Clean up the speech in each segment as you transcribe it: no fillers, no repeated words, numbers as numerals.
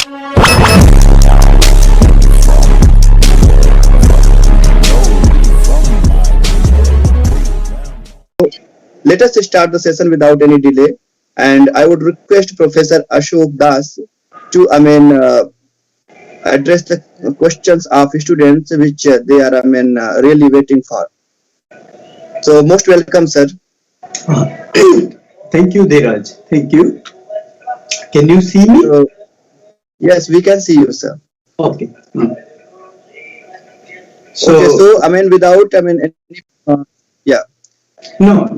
Let us start the session without any delay. And I would request Professor Ashok Das to, address the questions of students which they are, really waiting for. So, most welcome, sir. Thank you, Dheeraj. Thank you. Can you see me? Yes, we can see you, sir. Okay. So, without, any, yeah. No.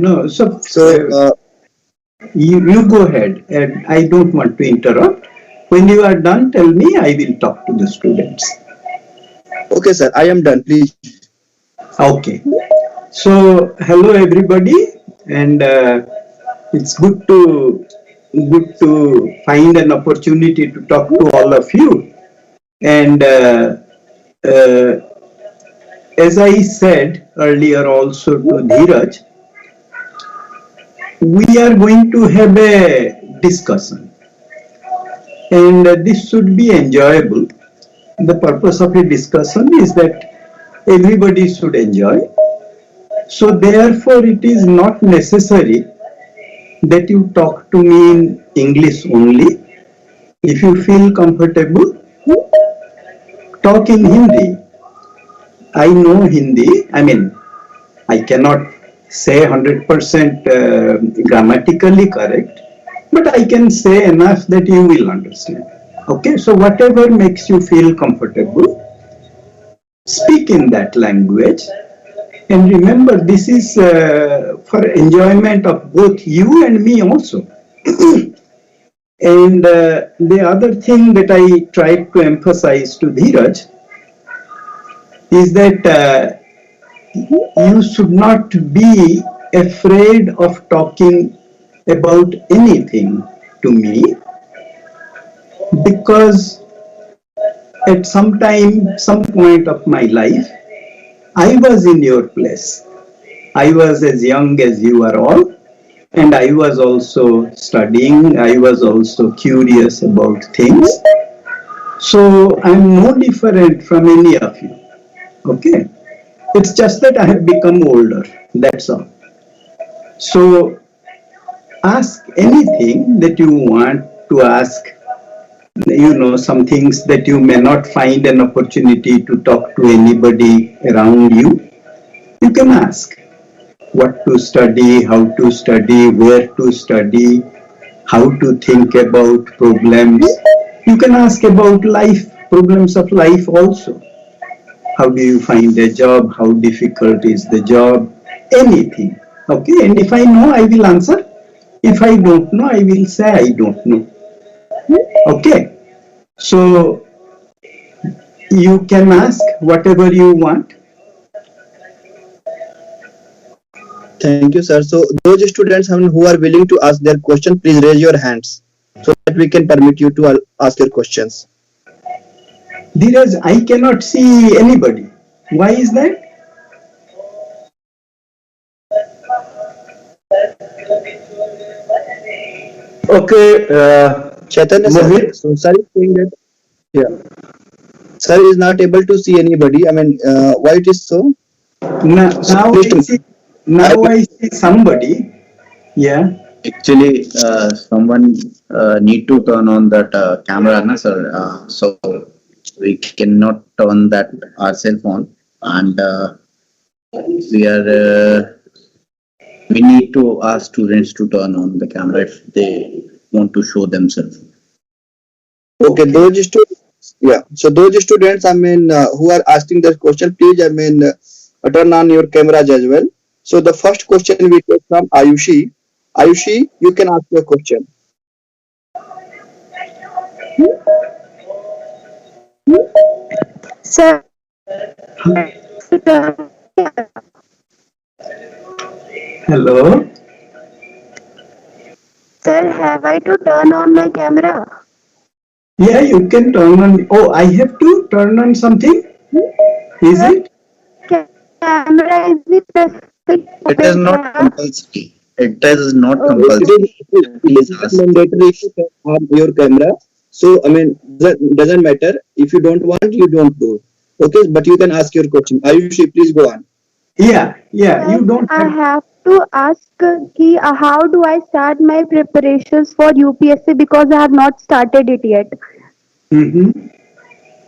You go ahead, and I don't want to interrupt. When you are done, tell me. I will talk to the students. Okay, sir. I am done. Please. Okay. So, hello everybody, and it's good to find an opportunity to talk to all of you. And as I said earlier also to Dheeraj, we are going to have a discussion, and this should be enjoyable. The purpose of a discussion is that everybody should enjoy. So therefore, it is not necessary that you talk to me in English only. If you feel comfortable, talk in Hindi. I know Hindi. I cannot say 100% grammatically correct, but I can say enough that you will understand. Okay, so whatever makes you feel comfortable, speak in that language. And remember, this is for enjoyment of both you and me also. And the other thing that I tried to emphasize to Dheeraj is that you should not be afraid of talking about anything to me, because at some point of my life, I was in your place. I was as young as you are all, and I was also studying. I was also curious about things. So I'm no different from any of you. Okay? It's just that I have become older. That's all. So ask anything that you want to ask. Some things that you may not find an opportunity to talk to anybody around you. You can ask what to study, how to study, where to study, how to think about problems. You can ask about life, problems of life also. How do you find a job? How difficult is the job? Anything. Okay, and if I know, I will answer. If I don't know, I will say I don't know. Okay, so you can ask whatever you want. Thank you, sir. So those students who are willing to ask their question, please raise your hands so that we can permit you to ask your questions. Dheeraj, I cannot see anybody. Why is that? Okay, Chaitanya sir, so sir is saying that, sir is not able to see anybody. Why it is so? Now I see somebody. Yeah. Actually, someone need to turn on that camera, na, sir. So we cannot turn that our cell phone, and we need to ask students to turn on the camera if they want to show themselves. Okay, those students, So those students, who are asking this question, please, turn on your cameras as well. So the first question we take from Ayushi. Ayushi, you can ask your question. Sir. Hello. Sir, have I to turn on my camera? Yeah, you can turn on. Oh, I have to turn on something? Is it? Camera is It is not compulsory. It is not compulsory. It is mandatory to turn on your camera. So, doesn't matter. If you don't want, you don't do. Okay, but you can ask your question. Ayushi, please go on. Yeah, you Like, don't I have. have to ask how do I start my preparations for UPSC because I have not started it yet. Mhm.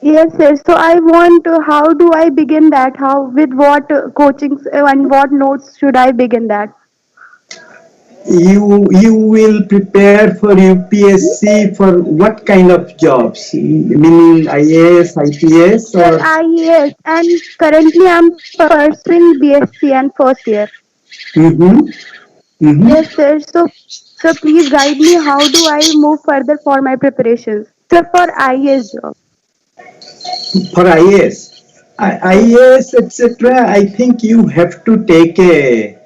Yes, sir. So I want to, how do I begin that? How, with what coachings and what notes should I begin that? You will prepare for UPSC for what kind of jobs? Meaning IAS, IPS, Sir, or? yes, and currently I'm pursuing BSc and first year. Mm-hmm. Mm-hmm. Yes, sir. So please guide me. How do I move further for my preparations? Sir, for IAS job. For IAS, IAS, etc. I think you have to take a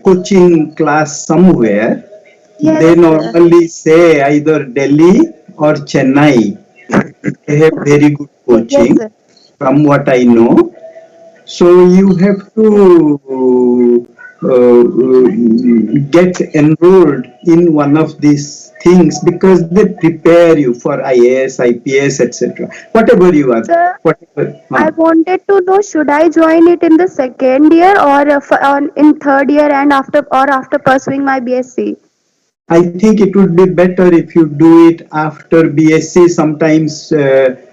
coaching class somewhere. They Yes, sir. normally say either Delhi or Chennai. They have very good Yes, coaching, sir. from what I know. So you have to get enrolled in one of these things because they prepare you for IAS, IPS, etc. Whatever you are, Sir, whatever. I wanted to know, should I join it in the second year or in third year and after pursuing my BSc? I think it would be better if you do it after BSc. Sometimes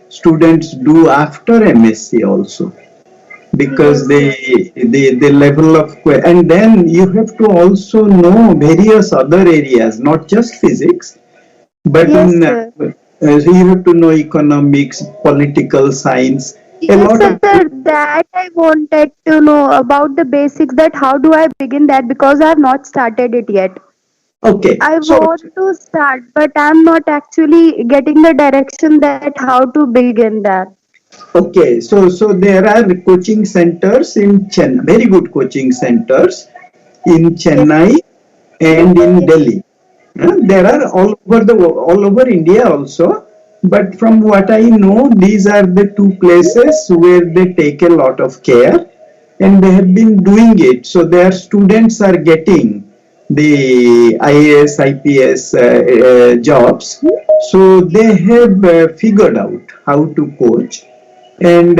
students do after MSc also, because Yes, sir. the level of and then you have to also know various other areas, not just physics, but Yes, in sir. so you have to know economics, political science, a Yes, lot sir. of. That I wanted to know about the basics. That how do I begin that because I have not started it yet. Okay, I so want to start, but I'm not actually getting the direction that how to begin that. so there are coaching centers in Chennai, very good coaching centers in Yes, Chennai and in yes, Delhi. There are yes, all over India also, but from what I know, these are the two places where they take a lot of care, and they have been doing it. So their students are getting the IAS, IPS jobs. So they have figured out how to coach, and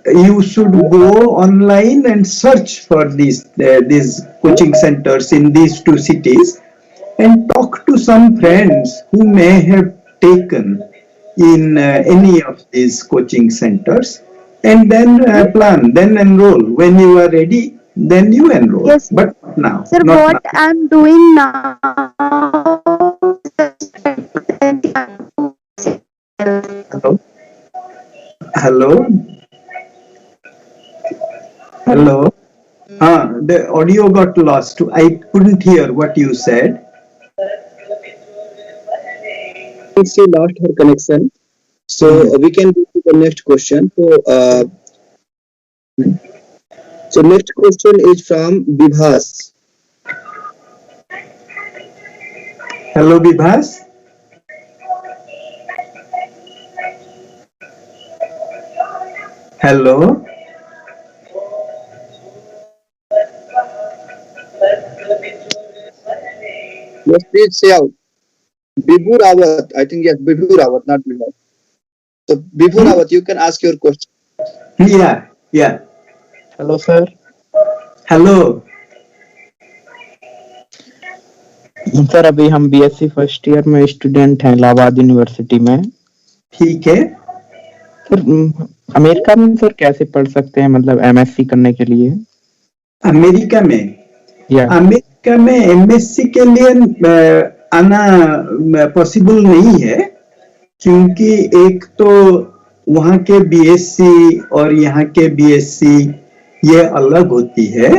you should go online and search for these coaching centers in these two cities, and talk to some friends who may have taken in any of these coaching centers, and then plan, then enroll. When you are ready, then you enroll, yes, but not now, sir. not What now. I'm doing now, Hello, hello, hello. The audio got lost. I couldn't hear what you said. She lost her connection. So Mhm. we can go to the next question. So next question is from Vibhas. Hello, Bibhas. Hello. Yes, please say out. Bibhu Rawat. I think yes, Bibhu Rawat, not Bibhas. So Bibhu Hmm? Rawat, you can ask your question. Yeah, yeah. Hello sir. Hello. Sir अभी हम BSc first year में student हैं Allahabad university में। ठीक है। Sir America में sir कैसे पढ़ सकते हैं, मतलब एमएससी करने के लिए? अमेरिका में या अमेरिका में एमएससी के लिए आना पॉसिबल नहीं है, क्योंकि एक तो वहाँ के बीएससी और यहाँ के बीएससी ये अलग होती है,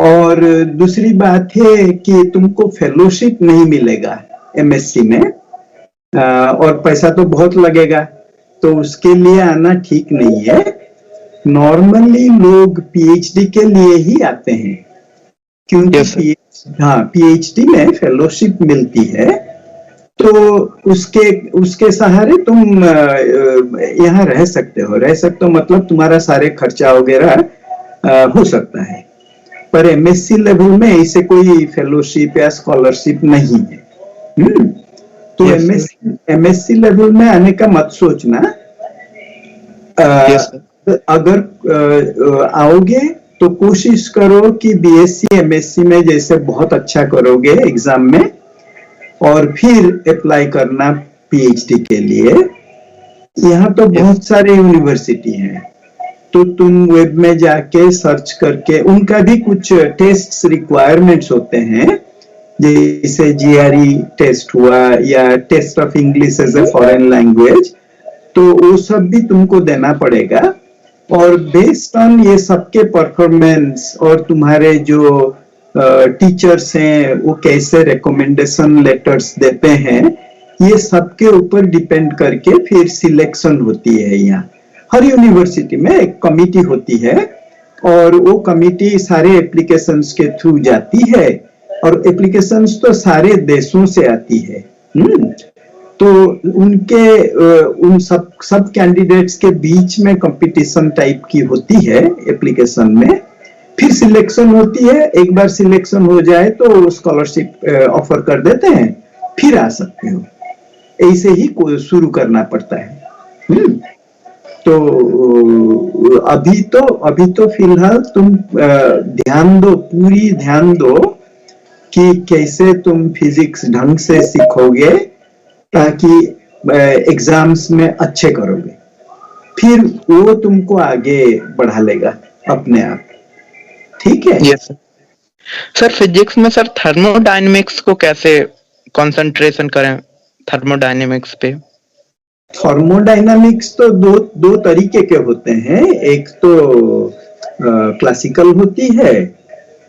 और दूसरी बात है कि तुमको फेलोशिप नहीं मिलेगा एमएससी में, और पैसा तो बहुत लगेगा, तो उसके लिए आना ठीक नहीं है। नॉर्मली लोग पीएचडी के लिए ही आते हैं, क्योंकि Yes, sir. पीएचडी में फेलोशिप मिलती है, तो उसके सहारे तुम यहाँ रह सकते हो मतलब तुम्हारा सारे खर्चा वगैरह हो सकता है। पर एमएससी लेवल में ऐसे कोई फेलोशिप या स्कॉलरशिप नहीं है। तो Yes, sir. एमएससी लेवल में आने का मत सोचना। Yes, sir. अगर आओगे तो कोशिश करो कि बीएससी एमएससी में जैसे बहुत अच्छा करोगे एग्जाम में, और फिर अप्लाई करना पीएचडी के लिए। यहाँ तो बहुत सारे यूनिवर्सिटी हैं, तो तुम वेब में जाके सर्च करके, उनका भी कुछ टेस्ट रिक्वायरमेंट्स होते हैं, जैसे जीआरई टेस्ट हुआ या test of English as a foreign language, तो वो सब भी तुमको देना पड़ेगा। और बेस्ड ऑन ये सबके परफॉर्मेंस और तुम्हारे जो टीचर्स हैं वो कैसे रिकमेंडेशन लेटर्स देते हैं, ये सबके ऊपर डिपेंड करके फिर सिलेक्शन होती है। यहाँ हर यूनिवर्सिटी में एक कमिटी होती है, और वो कमिटी सारे एप्लीकेशंस के थ्रू जाती है, और एप्लीकेशंस तो सारे देशों से आती है। तो उनके उन सब कैंडिडेट्स के बीच में कंपटीशन टाइप की होती है एप्लीकेशन में, फिर सिलेक्शन होती है। एक बार सिलेक्शन हो जाए तो स्कॉलरशिप ऑफर कर देते हैं, फिर आ सकते हो। ऐसे ही शुरू करना पड़ता है। तो अभी तो फिलहाल तुम ध्यान दो, पूरी ध्यान दो कि कैसे तुम फिजिक्स ढंग से सीखोगे, ताकि एग्जाम्स में अच्छे करोगे, फिर वो तुमको आगे बढ़ा लेगा अपने आप। ठीक है? Yes, sir. सर फिजिक्स में सर थर्मोडायनेमिक्स को कैसे कंसंट्रेशन करें, थर्मोडायनेमिक्स पे? थर्मोडायनामिक्स तो दो तरीके के होते हैं, एक तो क्लासिकल होती है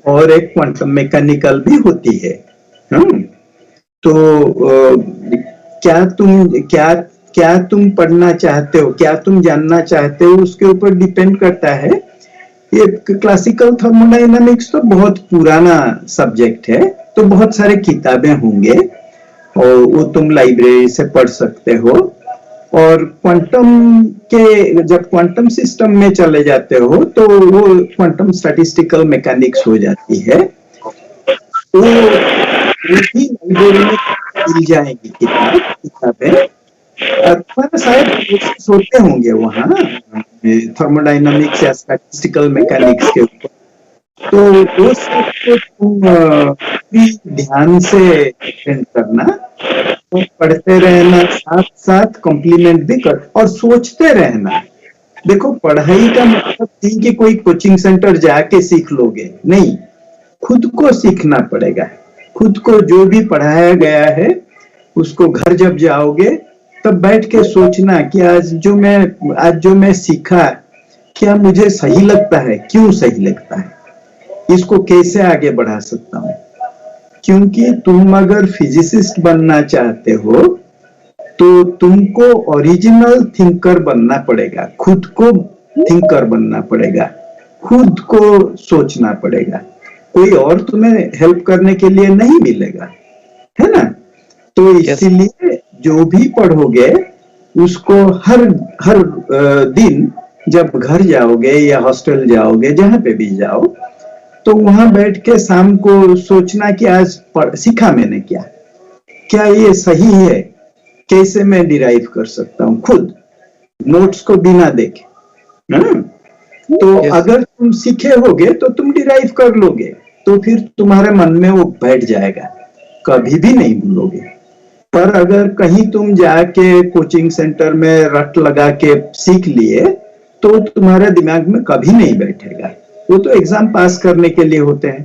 और एक क्वांटम मैकेनिकल भी होती है। तो क्या तुम पढ़ना चाहते हो, क्या तुम जानना चाहते हो, उसके ऊपर डिपेंड करता है। ये क्लासिकल थर्मोडायनामिक्स तो बहुत पुराना सब्जेक्ट है, तो बहुत सारे किताबें होंगे और वो तुम लाइब्रेरी से पढ़ सकते हो। और जब क्वांटम सिस्टम में चले जाते हो तो वो क्वांटम स्टैटिस्टिकल मैकेनिक्स हो जाती है, तो भी लाइब्रेरी में मिल जाएगी किताबें। तुम्हारे शायद कोर्सेस होते होंगे वहाँ थर्मोडायनामिक्स या स्टैटिस्टिकल मैकेनिक्स के ऊपर, तो वो सब को तुम भी ध्यान से अटेंड करना, तो पढ़ते रहना, साथ साथ कॉम्प्लीमेंट भी कर, और सोचते रहना। देखो, पढ़ाई का मतलब नहीं कि कोई कोचिंग सेंटर जाके सीख लोगे, नहीं, खुद को सीखना पड़ेगा। खुद को जो भी पढ़ाया गया है उसको घर जब जाओगे तब बैठ के सोचना कि आज जो मैं सीखा क्या मुझे सही लगता है, क्यों सही लगता है, इसको कैसे आगे बढ़ा सकता हूँ। क्योंकि तुम अगर फिजिसिस्ट बनना चाहते हो तो तुमको ओरिजिनल थिंकर बनना पड़ेगा, खुद को थिंकर बनना पड़ेगा, खुद को सोचना पड़ेगा, कोई और तुम्हें हेल्प करने के लिए नहीं मिलेगा, है ना। तो इसीलिए जो भी पढ़ोगे उसको हर दिन जब घर जाओगे या हॉस्टल जाओगे, जहां पे भी जाओ, तो वहां बैठ के शाम को सोचना कि आज सीखा मैंने क्या ये सही है, कैसे मैं डिराइव कर सकता हूँ, खुद नोट्स को बिना देखे। तो अगर तुम सीखे होगे तो तुम डिराइव कर लोगे, तो फिर तुम्हारे मन में वो बैठ जाएगा, कभी भी नहीं भूलोगे। पर अगर कहीं तुम जाके कोचिंग सेंटर में रट लगा के सीख लिए तो तुम्हारे दिमाग में कभी नहीं बैठेगा, वो तो एग्जाम पास करने के लिए होते हैं।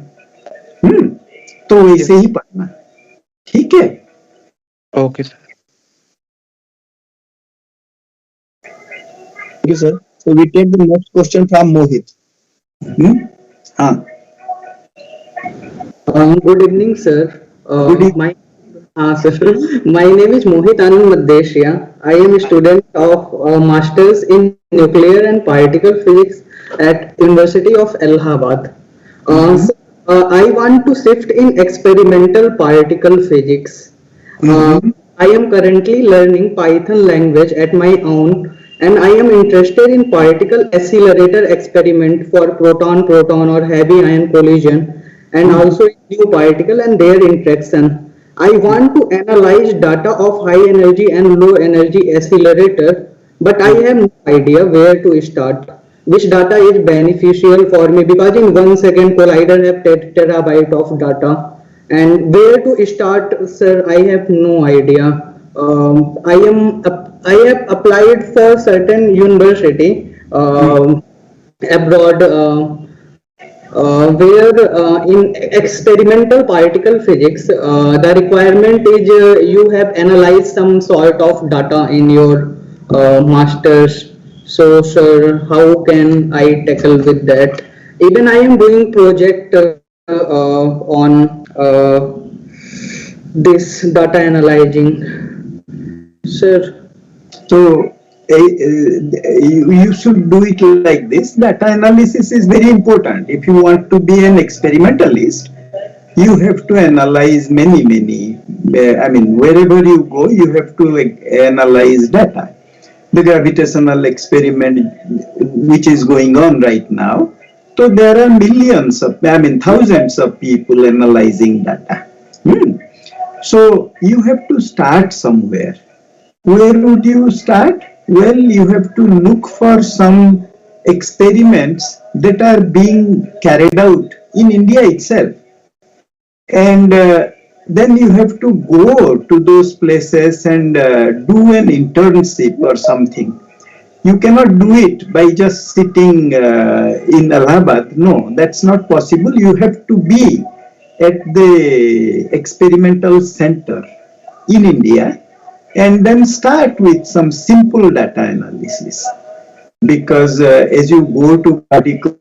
तो वैसे ही पढ़ना, ठीक है? Okay sir. Thank you, sir. So we take the next question from Mohit. हाँ, Good evening, sir. Good evening. Sir. My name is Mohit Anand Madeshia. I am a student of Masters in Nuclear and Particle Physics at University of Allahabad. I want to shift in experimental particle physics. I am currently learning Python language at my own, and I am interested in particle accelerator experiment for proton or heavy ion collision, and also new particle and their interaction. I want to analyze data of high energy and low energy accelerator, but I have no idea where to start. Which data is beneficial for me because in 1 second collider have terabyte of data, and where to start, sir, I have no idea. I have applied for certain university abroad, where in experimental particle physics, the requirement is you have analyzed some sort of data in your masters. So, sir, how can I tackle with that? Even I am doing project on this data analyzing, sir. So you should do it like this. Data analysis is very important. If you want to be an experimentalist, you have to analyze many. Wherever you go, you have to analyze data. The gravitational experiment which is going on right now. So there are thousands of people analyzing data. So you have to start somewhere. Where would you start? Well, you have to look for some experiments that are being carried out in India itself. And then you have to go to those places and do an internship or something. You cannot do it by just sitting in Allahabad. No, that's not possible. You have to be at the experimental center in India and then start with some simple data analysis. Because as you go to particular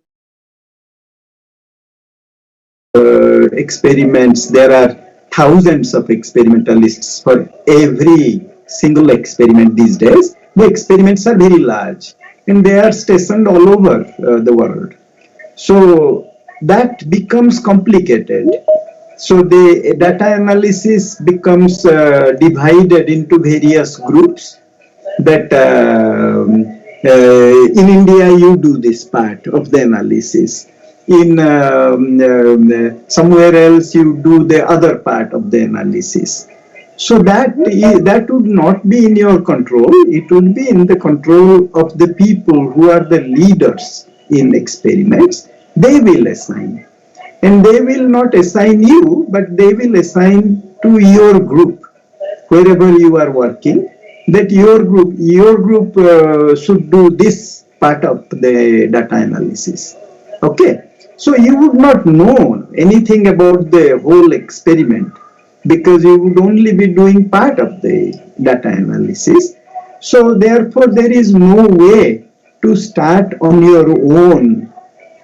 experiments, there are thousands of experimentalists for every single experiment these days. The experiments are very large and they are stationed all over the world. So that becomes complicated. So the data analysis becomes divided into various groups that in India you do this part of the analysis. In somewhere else you do the other part of the analysis. So that would not be in your control. It would be in the control of the people who are the leaders in experiments. They will assign. And they will not assign you, but they will assign to your group, wherever you are working, that your group should do this part of the data analysis. Okay. So you would not know anything about the whole experiment because you would only be doing part of the data analysis. So therefore there is no way to start on your own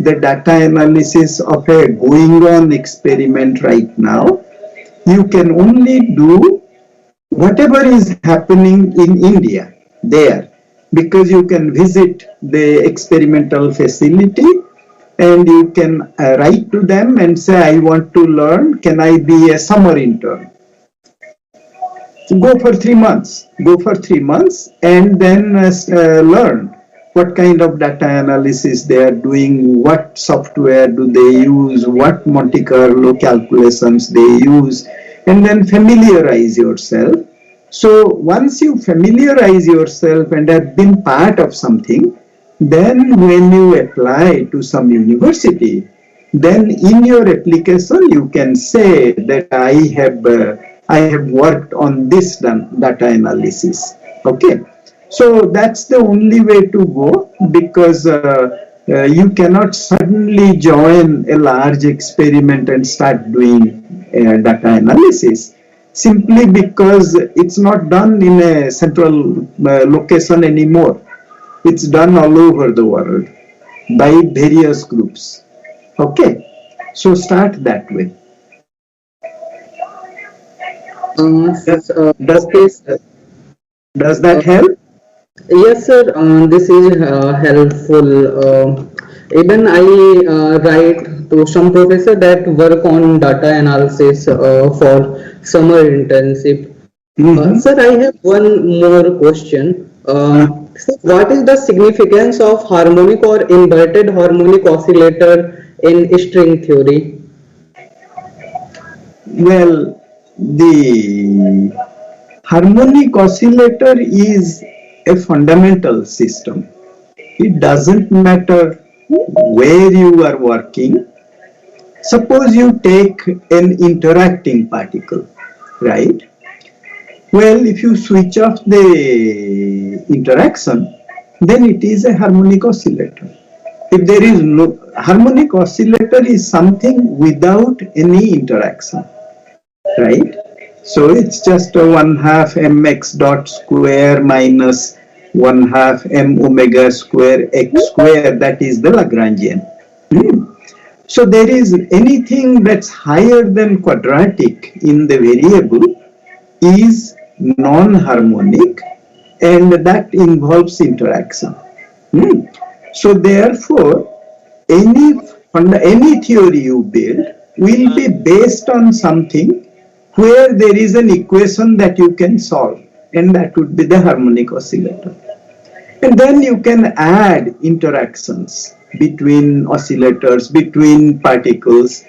the data analysis of a going on experiment right now. You can only do whatever is happening in India there, because you can visit the experimental facility and you can write to them and say, I want to learn, can I be a summer intern? Go for 3 months, and then learn what kind of data analysis they are doing, what software do they use, what Monte Carlo calculations they use, and then familiarize yourself. So once you familiarize yourself and have been part of something, then when you apply to some university, then in your application you can say that I have worked on this data analysis. Okay. So that's the only way to go, because you cannot suddenly join a large experiment and start doing data analysis, simply because it's not done in a central location anymore. It's done all over the world by various groups. Okay, so start that way. Does that help? Yes, sir. This is helpful. Even I write to some professor that work on data analysis for summer internship. Sir, I have one more question. So what is the significance of harmonic or inverted harmonic oscillator in string theory? Well, the harmonic oscillator is a fundamental system. It doesn't matter where you are working. Suppose you take an interacting particle, right? Well, if you switch off the interaction, then it is a harmonic oscillator. If there is no harmonic oscillator is something without any interaction, right? So it's just a 1/2 mx dot square minus 1/2 m omega square x square, that is the Lagrangian. So there is anything that's higher than quadratic in the variable is non-harmonic, and that involves interaction. So therefore, any theory you build will be based on something where there is an equation that you can solve, and that would be the harmonic oscillator. And then you can add interactions between oscillators, between particles,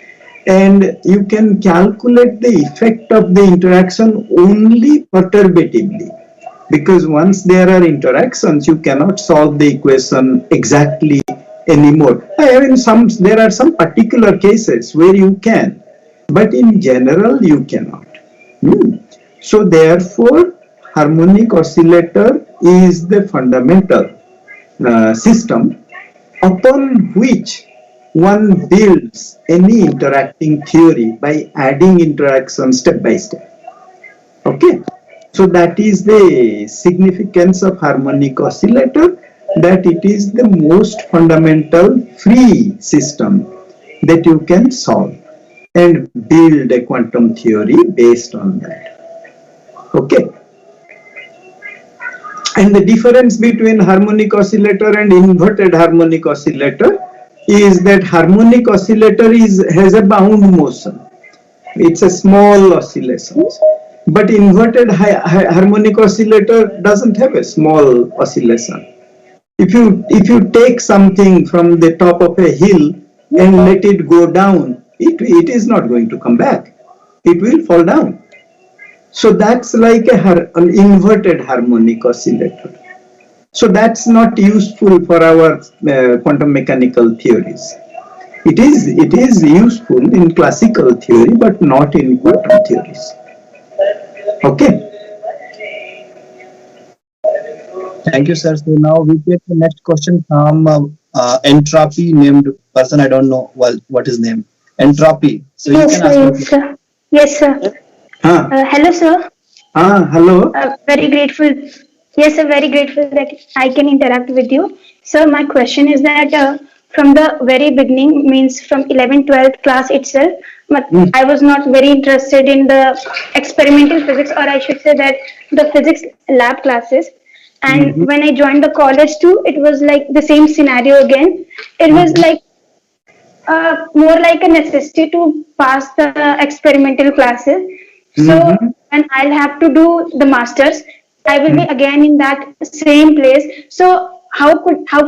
and you can calculate the effect of the interaction only perturbatively. Because once there are interactions, you cannot solve the equation exactly anymore. I mean, there are some particular cases where you can, but in general you cannot. So therefore, harmonic oscillator is the fundamental system upon which one builds any interacting theory by adding interactions step by step. Okay, so that is the significance of harmonic oscillator, that it is the most fundamental free system that you can solve and build a quantum theory based on that. Okay. And the difference between harmonic oscillator and inverted harmonic oscillator is that harmonic oscillator has a bound motion. It's a small oscillations. But inverted harmonic oscillator doesn't have a small oscillation. If you take something from the top of a hill and let it go down, it is not going to come back. It will fall down. So that's like an inverted harmonic oscillator. So that's not useful for our quantum mechanical theories. It is useful in classical theory, but not in quantum theories. Okay. Thank you, sir. So now we take the next question from entropy named person. I don't know what is name. Entropy. So you Yes, can ask. yes, sir. Yes, sir. Hello, sir. Hello. Very grateful. Yes, sir. Very grateful that I can interact with you. Sir, my question is that from the very beginning, means from 11th, 12th class itself, I was not very interested in the experimental physics, or I should say that the physics lab classes. And when I joined the college too, it was like the same scenario again. It was like more like a necessity to pass the experimental classes. So when I'll have to do the masters, I will be again in that same place. So how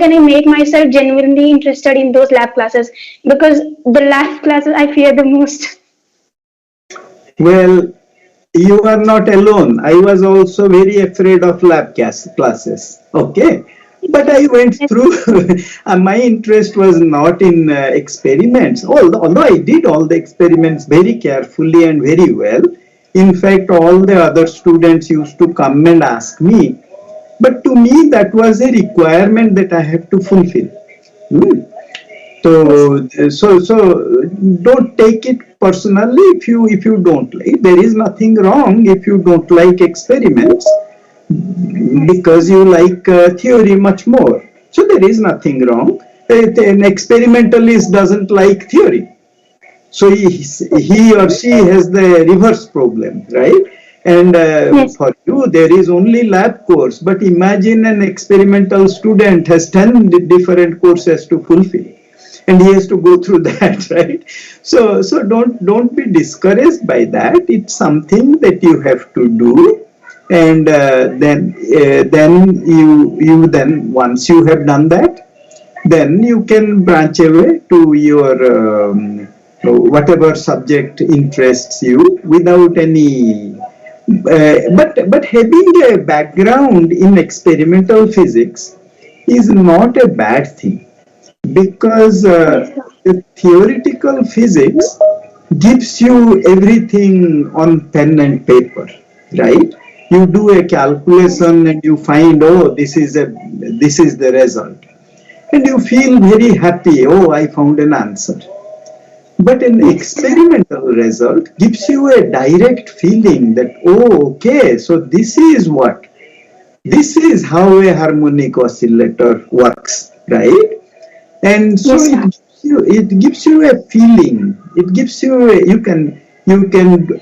can I make myself genuinely interested in those lab classes? Because the lab classes I fear the most. Well, you are not alone. I was also very afraid of lab classes. Okay. But I went through, my interest was not in experiments, although I did all the experiments very carefully and very well. In fact, all the other students used to come and ask me. But to me, that was a requirement that I have to fulfill. So don't take it personally if you don't like. There is nothing wrong if you don't like experiments, because you like theory much more. So there is nothing wrong. An experimentalist doesn't like theory. So he or she has the reverse problem, right? And for you, there is only lab course. But imagine an experimental student has 10 different courses to fulfill, and he has to go through that, right? So don't be discouraged by that. It's something that you have to do. And then you once you have done that, then you can branch away to your whatever subject interests you without any. But having a background in experimental physics is not a bad thing, because the theoretical physics gives you everything on pen and paper, right? You do a calculation and you find, oh, this is the result, and you feel very happy. Oh, I found an answer. But an experimental result gives you a direct feeling that, oh, okay, so this is how a harmonic oscillator works, right? And so it gives you a feeling. It gives you you can,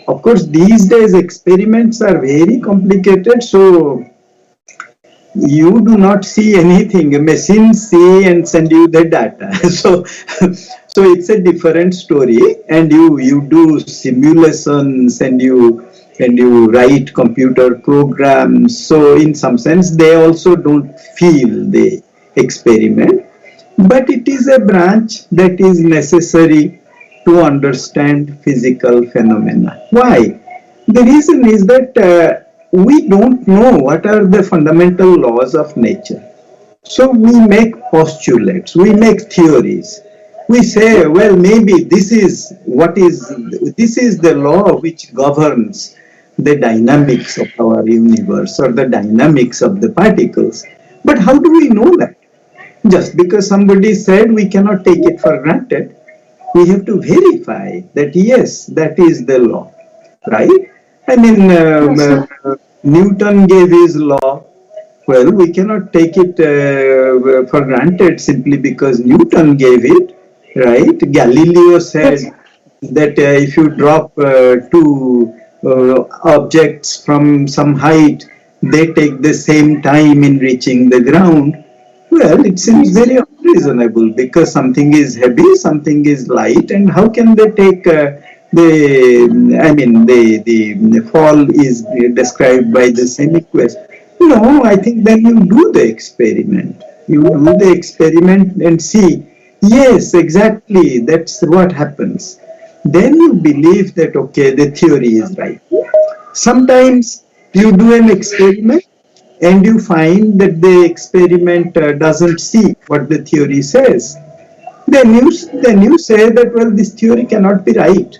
of course, these days experiments are very complicated, so you do not see anything. A machine see and send you the data. So it's a different story, and you do simulations and you write computer programs. So in some sense, they also don't feel the experiment, but it is a branch that is necessary to understand physical phenomena. Why? The reason is that we don't know what are the fundamental laws of nature. So we make postulates, we make theories. We say, well, maybe this is the law which governs the dynamics of our universe or the dynamics of the particles. But how do we know that? Just because somebody said, we cannot take it for granted. We have to verify that, yes, that is the law, right? I mean, Newton gave his law. Well, we cannot take it for granted simply because Newton gave it, right? Galileo said that if you drop two objects from some height, they take the same time in reaching the ground. Well, it seems very unreasonable, because something is heavy, something is light, and how can they take the fall is described by the same equation? No, I think then you do the experiment. You do the experiment and see, yes, exactly, that's what happens. Then you believe that, okay, the theory is right. Sometimes you do an experiment and you find that the experiment doesn't see what the theory says. Then you say that, well, this theory cannot be right.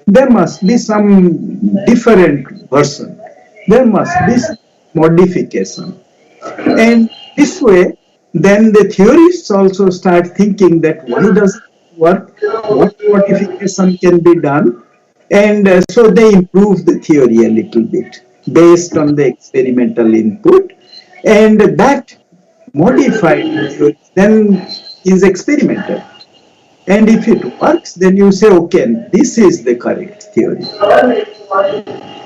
There must be some different version. There must be some modification. And this way, then the theorists also start thinking that why does it work? What modification can be done? And so they improve the theory a little bit based on the experimental input. And that modified theory then is experimented. And if it works, then you say, okay, this is the correct theory.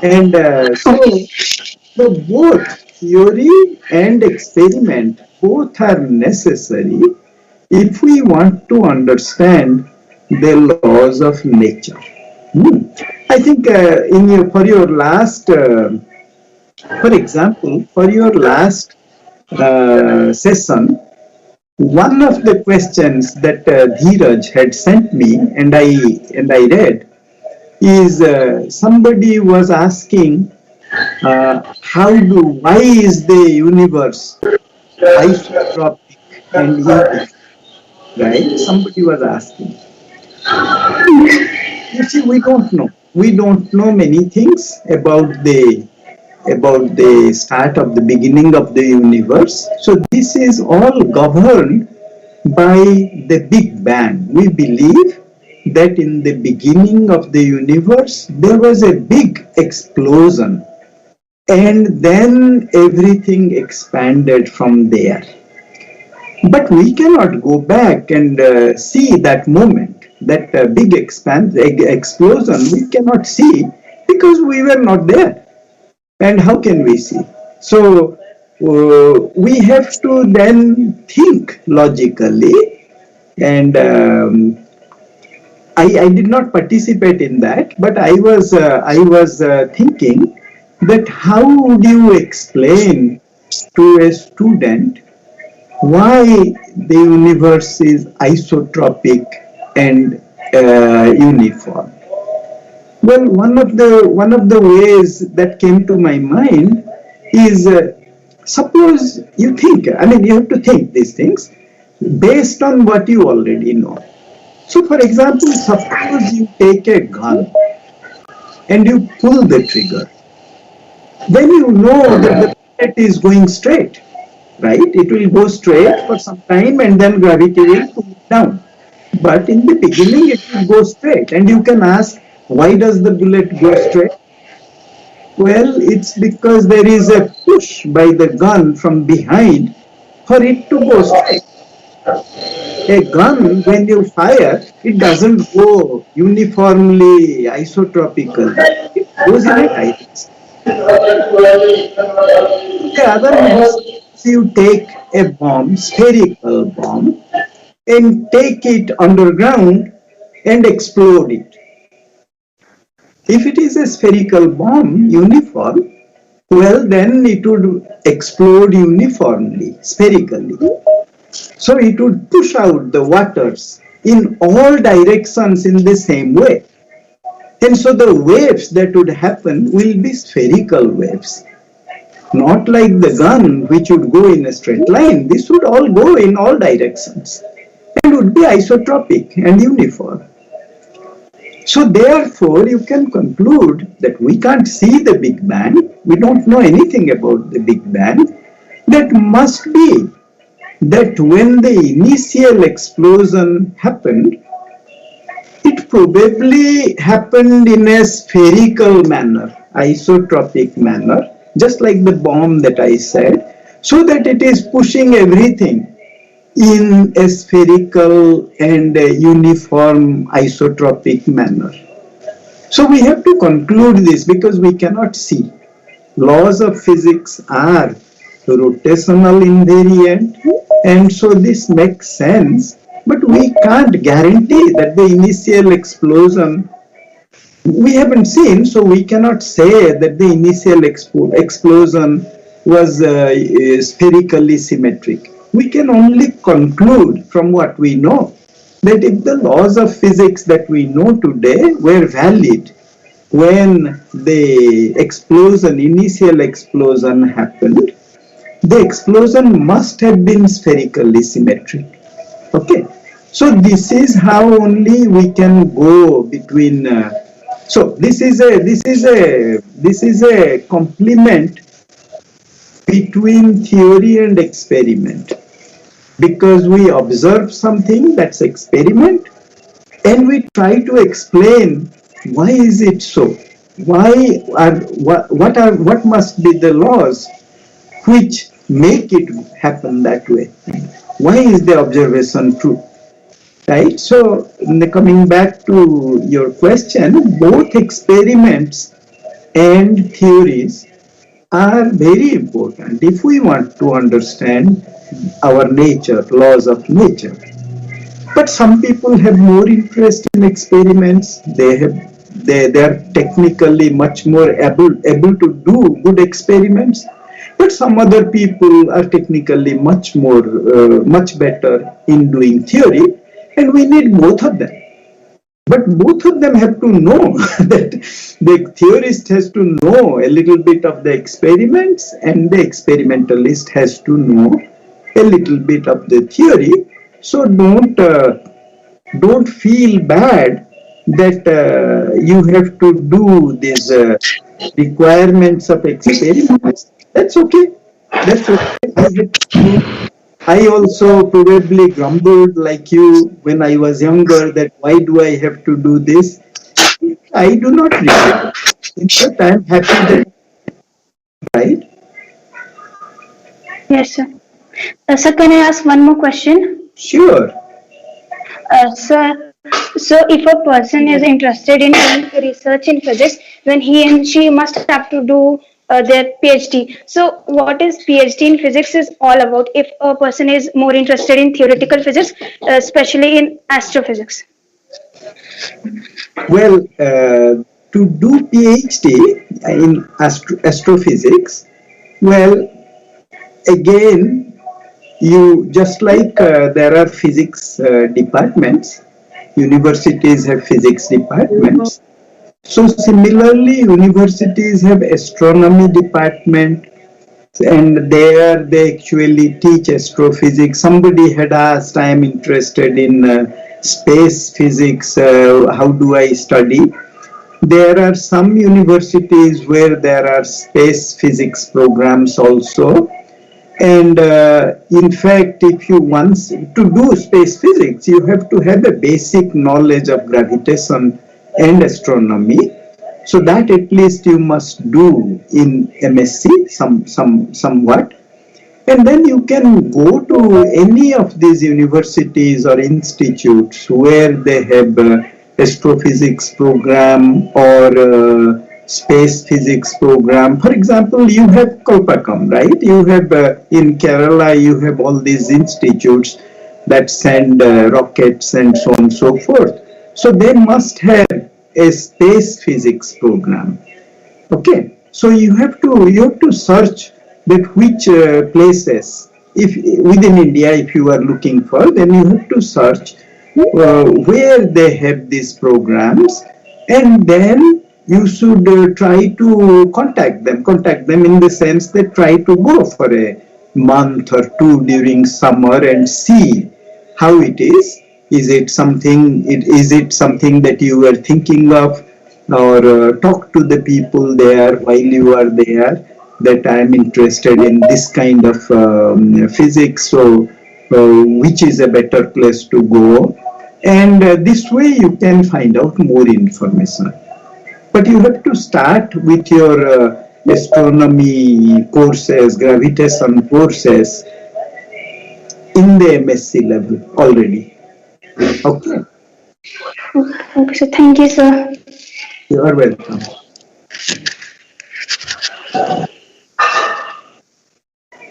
And so both theory and experiment, both are necessary if we want to understand the laws of nature. I think for your last session, one of the questions that Dheeraj had sent me and I read is somebody was asking why is the universe isotropic and unique, right? Somebody was asking. You see, we don't know. We don't know many things about the start of the beginning of the universe. So this is all governed by the Big Bang. We believe that in the beginning of the universe, there was a big explosion, and then everything expanded from there. But we cannot go back and see that moment, that big explosion. We cannot see because we were not there. And how can we see? So we have to then think logically, and I did not participate in that, but I was thinking that how would you explain to a student why the universe is isotropic and uniform. Well, one of the ways that came to my mind is suppose you think, I mean, you have to think these things based on what you already know. So, for example, suppose you take a gun and you pull the trigger, then you know that the bullet is going straight, right? It will go straight for some time and then gravity will pull it down. But in the beginning, it will go straight, and you can ask, why does the bullet go straight? Well, it's because there is a push by the gun from behind for it to go straight. A gun, when you fire, it doesn't go uniformly isotropical. It goes in a direction. The other is you take a bomb, spherical bomb, and take it underground and explode it. If it is a spherical bomb, uniform, well, then it would explode uniformly, spherically. So it would push out the waters in all directions in the same way. And so the waves that would happen will be spherical waves. Not like the gun, which would go in a straight line. This would all go in all directions and would be isotropic and uniform. So therefore, you can conclude that we can't see the Big Bang. We don't know anything about the Big Bang. That must be that when the initial explosion happened, it probably happened in a spherical manner, isotropic manner, just like the bomb that I said, so that it is pushing everything in a spherical and a uniform isotropic manner. So we have to conclude this because we cannot see. Laws of physics are rotational invariant, and so this makes sense, but we can't guarantee that the initial explosion, we haven't seen, so we cannot say that the initial explosion was spherically symmetric. We can only conclude from what we know that if the laws of physics that we know today were valid when the explosion, initial explosion happened, the explosion must have been spherically symmetric. Okay, so this is how only we can go between. So this is a complement between theory and experiment, because we observe something, that's experiment, and we try to explain why is it so, what must be the laws which make it happen that way, why is the observation true, right? So coming back to your question, both experiments and theories are very important if we want to understand our nature, laws of nature. But some people have more interest in experiments. They are technically much more able to do good experiments. But some other people are technically much better in doing theory, and we need both of them. But both of them have to know that the theorist has to know a little bit of the experiments, and the experimentalist has to know a little bit of the theory. So don't feel bad that you have to do these requirements of experiments. That's okay. That's okay. I also probably grumbled like you when I was younger that why do I have to do this? I do not regret it. In fact, I am happy that, right? Yes, sir. Sir, can I ask one more question? Sure. Sir, so if a person is interested in doing research in physics, then he and she must have to do their PhD. So what is PhD in physics is all about if a person is more interested in theoretical physics, especially in astrophysics? Well, to do PhD in astrophysics, well, again, you just like there are physics departments, universities have physics departments. So similarly, universities have astronomy department, and there they actually teach astrophysics. Somebody had asked, I am interested in space physics, how do I study? There are some universities where there are space physics programs also. And in fact, if you want to do space physics, you have to have a basic knowledge of gravitation and astronomy. So that at least you must do in MSc somewhat. And then you can go to any of these universities or institutes where they have astrophysics program or space physics program. For example, you have Kalpakam, right? You have in Kerala, you have all these institutes that send rockets and so on and so forth. So they must have a space physics program. Okay, so you have to search that which places, if within India, if you are looking for, then you have to search where they have these programs, and then you should try to contact them in the sense that try to go for a month or two during summer and see how it is. Is it something that you are thinking of, or talk to the people there while you are there, that I am interested in this kind of physics, so which is a better place to go, and this way you can find out more information. But you have to start with your astronomy courses, gravitation courses in the MSc level already. Okay. Okay, so thank you, sir. You are welcome.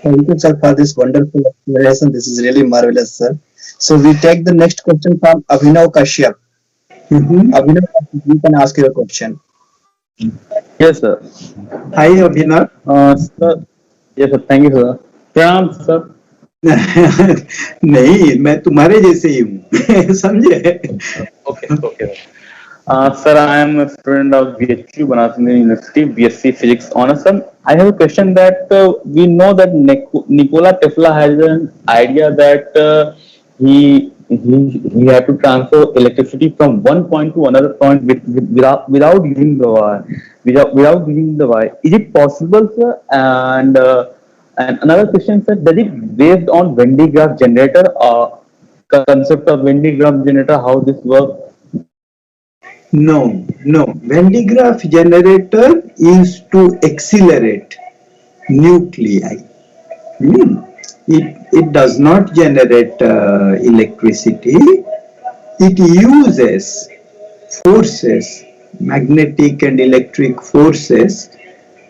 Thank you, sir, for this wonderful explanation. This is really marvelous, sir. So we take the next question from Abhinav Kashyap. Abhinav, you can ask your question. Yes, sir. Hi, Abhinav. Sir. Yes, sir. Thank you, sir. Pranam, sir. नहीं, मैं तुम्हारे जैसे ही हूँ समझे? Okay. Sir, I am a student of BHU Banaras Hindu University, BSc Physics Honors. Sir, I have a question that we know that Nikola Tesla has an idea that he had to transfer electricity from one point to another point without using the wire. Without using the wire, is it possible, sir? And another question, sir, does it based on Venn diagram generator or concept of Venn diagram generator, how this works? No. Venn diagram generator is to accelerate nuclei. It does not generate electricity. It uses forces, magnetic and electric forces,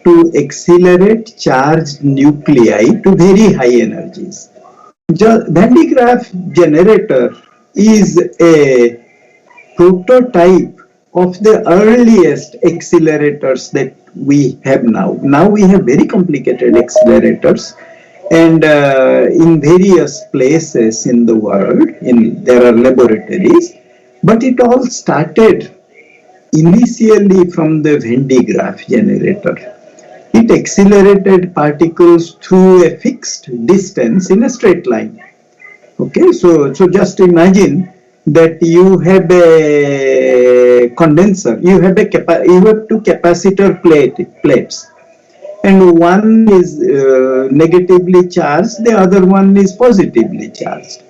to accelerate charged nuclei to very high energies. Venn diagram generator is a prototype of the earliest accelerators that we have now. Now we have very complicated accelerators, and in various places in the world, there are laboratories, but it all started initially from the Venn diagram generator. It accelerated particles through a fixed distance in a straight line. Okay, so just imagine that you have a condenser, you have two capacitor plates, and one is negatively charged, the other one is positively charged.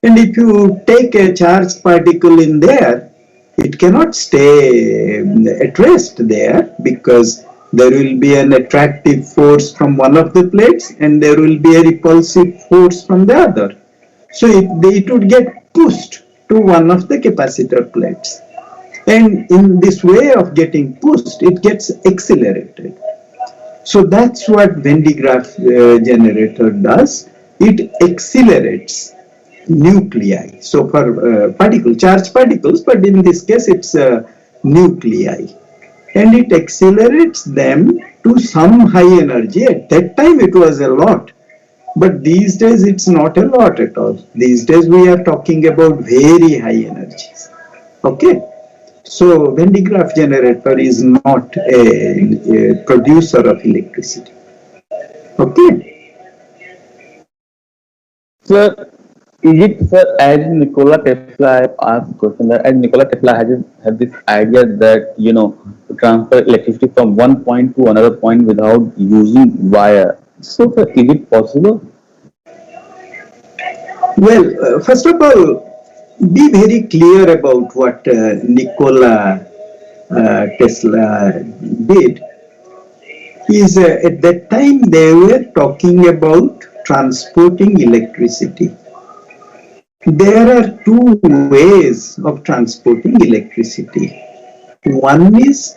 And if you take a charged particle in there, it cannot stay at rest there, because there will be an attractive force from one of the plates and there will be a repulsive force from the other. So it would get pushed to one of the capacitor plates. And in this way of getting pushed, it gets accelerated. So that's what Venn diagram generator does. It accelerates nuclei. So for charged particles, but in this case it's nuclei. And it accelerates them to some high energy. At that time it was a lot, but these days it's not a lot at all. These days we are talking about very high energies. Okay. So Venn digraph generator is not a producer of electricity. Okay. Sir, is it, sir, as Nikola Tesla, I have asked question that as Nikola Tesla had this idea that, to transfer electricity from one point to another point without using wire. So, sir, is it possible? Well, first of all, be very clear about what Nikola Tesla did. Is at that time they were talking about transporting electricity. There are two ways of transporting electricity. One is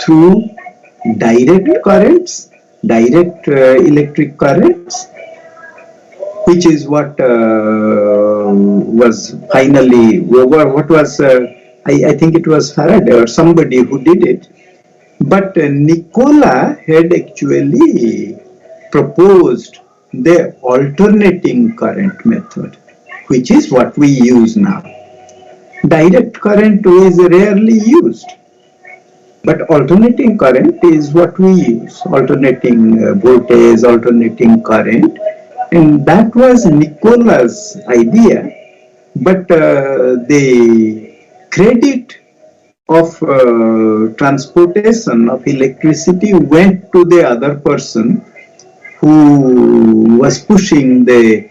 through direct currents, direct electric currents, which is what was finally, what was, I think it was Faraday or somebody who did it. But Nikola had actually proposed the alternating current method, which is what we use now. Direct current is rarely used, but alternating current is what we use, alternating voltage, alternating current, and that was Nikola's idea, but the credit of transportation of electricity went to the other person who was pushing the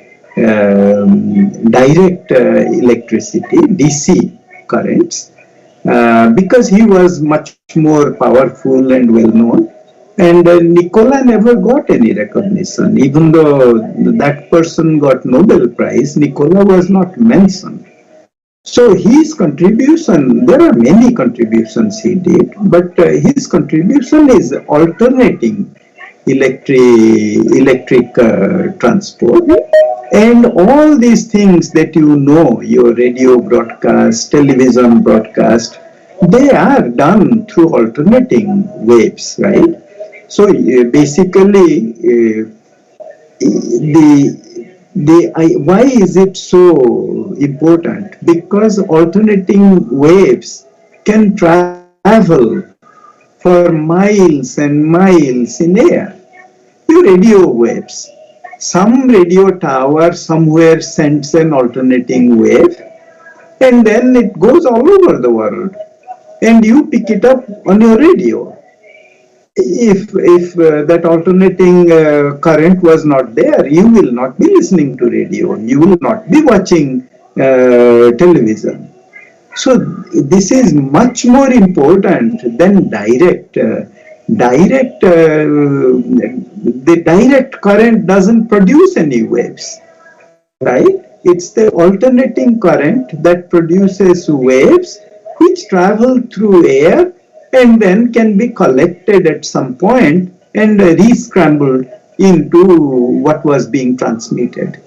direct electricity, DC currents, because he was much more powerful and well known. And Nikola never got any recognition. Even though that person got Nobel Prize, Nikola was not mentioned. So his contribution, there are many contributions he did, but his contribution is alternating electric transport. And all these things that you know, your radio broadcast, television broadcast, they are done through alternating waves, right? So basically, why is it so important? Because alternating waves can travel for miles and miles in air. Your radio waves. Some radio tower somewhere sends an alternating wave, and then it goes all over the world, and you pick it up on your radio. If that alternating current was not there, you will not be listening to radio, you will not be watching television. So this is much more important than direct. The direct current doesn't produce any waves, right? It's the alternating current that produces waves which travel through air and then can be collected at some point and re-scrambled into what was being transmitted.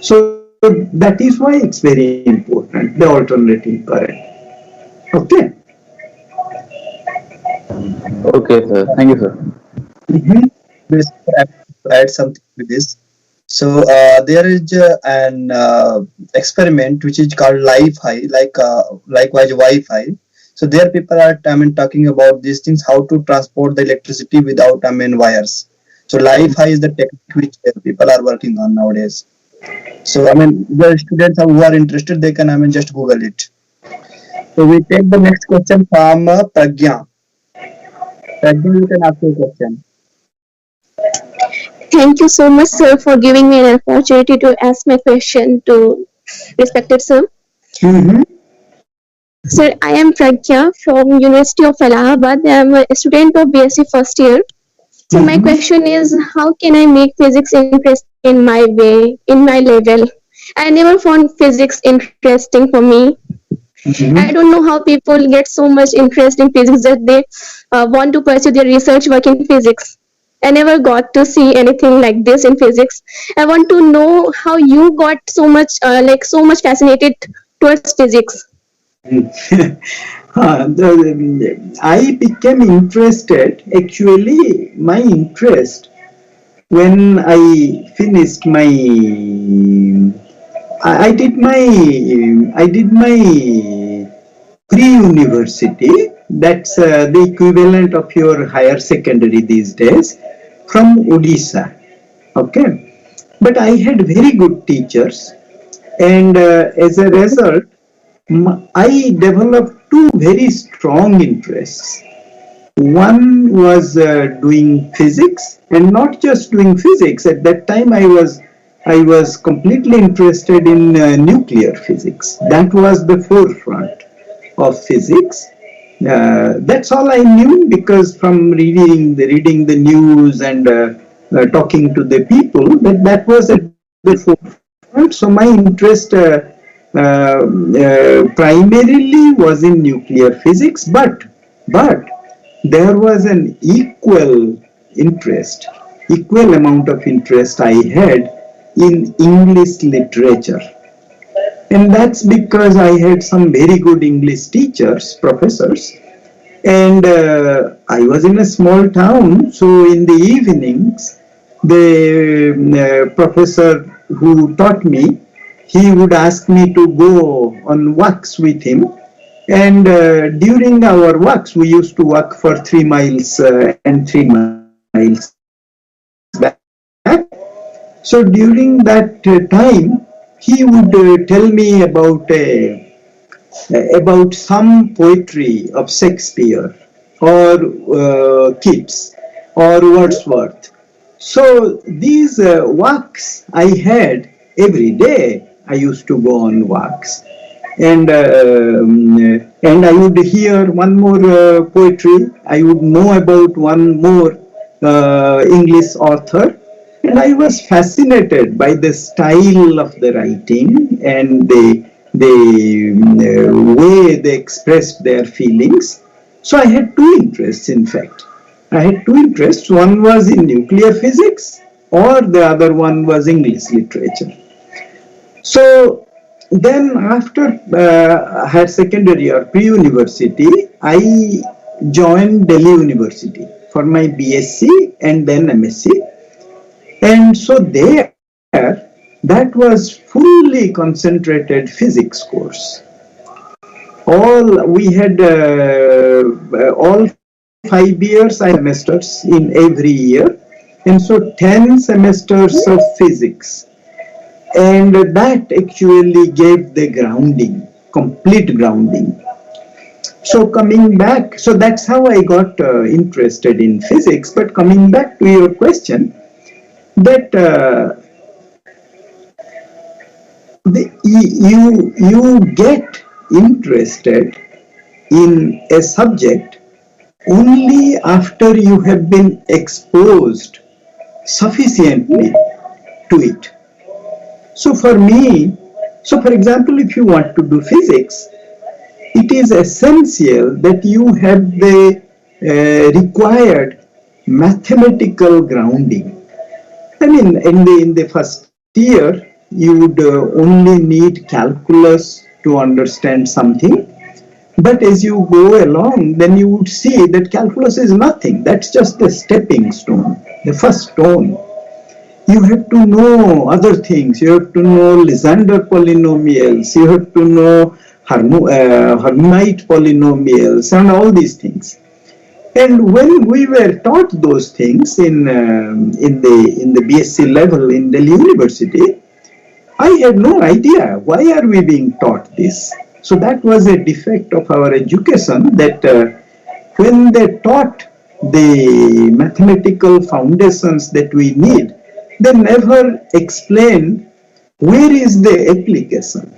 So that is why it's very important, the alternating current. Okay. Okay, sir. Thank you, sir. Basically, I have to add something to this. So there is an experiment which is called Li-Fi, likewise Wi-Fi. So there people are talking about these things, how to transport the electricity without wires. So Li-Fi is the technique which people are working on nowadays. So the students who are interested, they can just Google it. So we take the next question from Pragya. Pragya, you can ask your question. Thank you so much, sir, for giving me an opportunity to ask my question to respected sir. Sir, I am Pragya from University of Allahabad. I am a student of BSc first year. So my question is, how can I make physics interesting in my way, in my level? I never found physics interesting for me. I don't know how people get so much interest in physics that they want to pursue their research work in physics. I never got to see anything like this in physics. I want to know how you got so much fascinated towards physics. I became interested, actually my interest, when I finished I did my pre-university, that's the equivalent of your higher secondary these days, from Odisha. Okay, but I had very good teachers, and as a result, I developed two very strong interests. One was doing physics, and not just doing physics. At that time, I was completely interested in nuclear physics. That was the forefront of physics. That's all I knew, because from reading the news and talking to the people, that was at the forefront. So my interest primarily was in nuclear physics, but there was an equal amount of interest I had in English literature. And that's because I had some very good English teachers, professors, and I was in a small town, so in the evenings, the professor who taught me, he would ask me to go on walks with him. And during our walks, we used to walk for 3 miles and 3 miles back. So during that time, he would tell me about some poetry of Shakespeare or Keats or Wordsworth. So these walks I had every day. I used to go on walks, and I would hear one more poetry. I would know about one more English author. And I was fascinated by the style of the writing and the way they expressed their feelings. So I had two interests, in fact. I had two interests. One was in nuclear physics, or the other one was English literature. So then after higher secondary or pre-university, I joined Delhi University for my BSc and then MSc. And so there, that was fully concentrated physics course. We had all 5 years, semesters in every year, and so 10 semesters of physics. And that actually gave the grounding, complete grounding. So coming back, so that's how I got interested in physics. But coming back to your question, that you get interested in a subject only after you have been exposed sufficiently to it. So for me, for example, if you want to do physics, it is essential that you have the required mathematical grounding. I mean, in the first year, you would only need calculus to understand something. But as you go along, then you would see that calculus is nothing. That's just the stepping stone, the first stone. You have to know other things. You have to know Lysander polynomials. You have to know Hermite polynomials and all these things. And when we were taught those things in the BSc level in Delhi University, I had no idea why are we being taught this. So that was a defect of our education, that when they taught the mathematical foundations that we need, they never explained where is the application.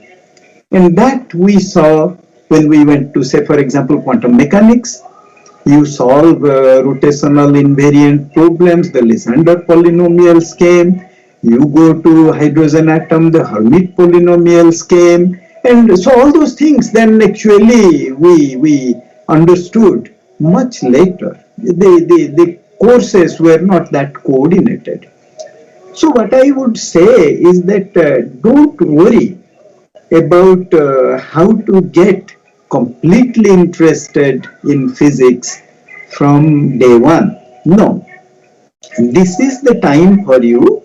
And that we saw when we went to, say, for example, quantum mechanics. You solve rotational invariant problems, the Lysander polynomials came. You go to hydrogen atom, the Hermite polynomials came. And so all those things then actually we understood much later. The courses were not that coordinated. So what I would say is that don't worry about how to get completely interested in physics from day one. No, this is the time for you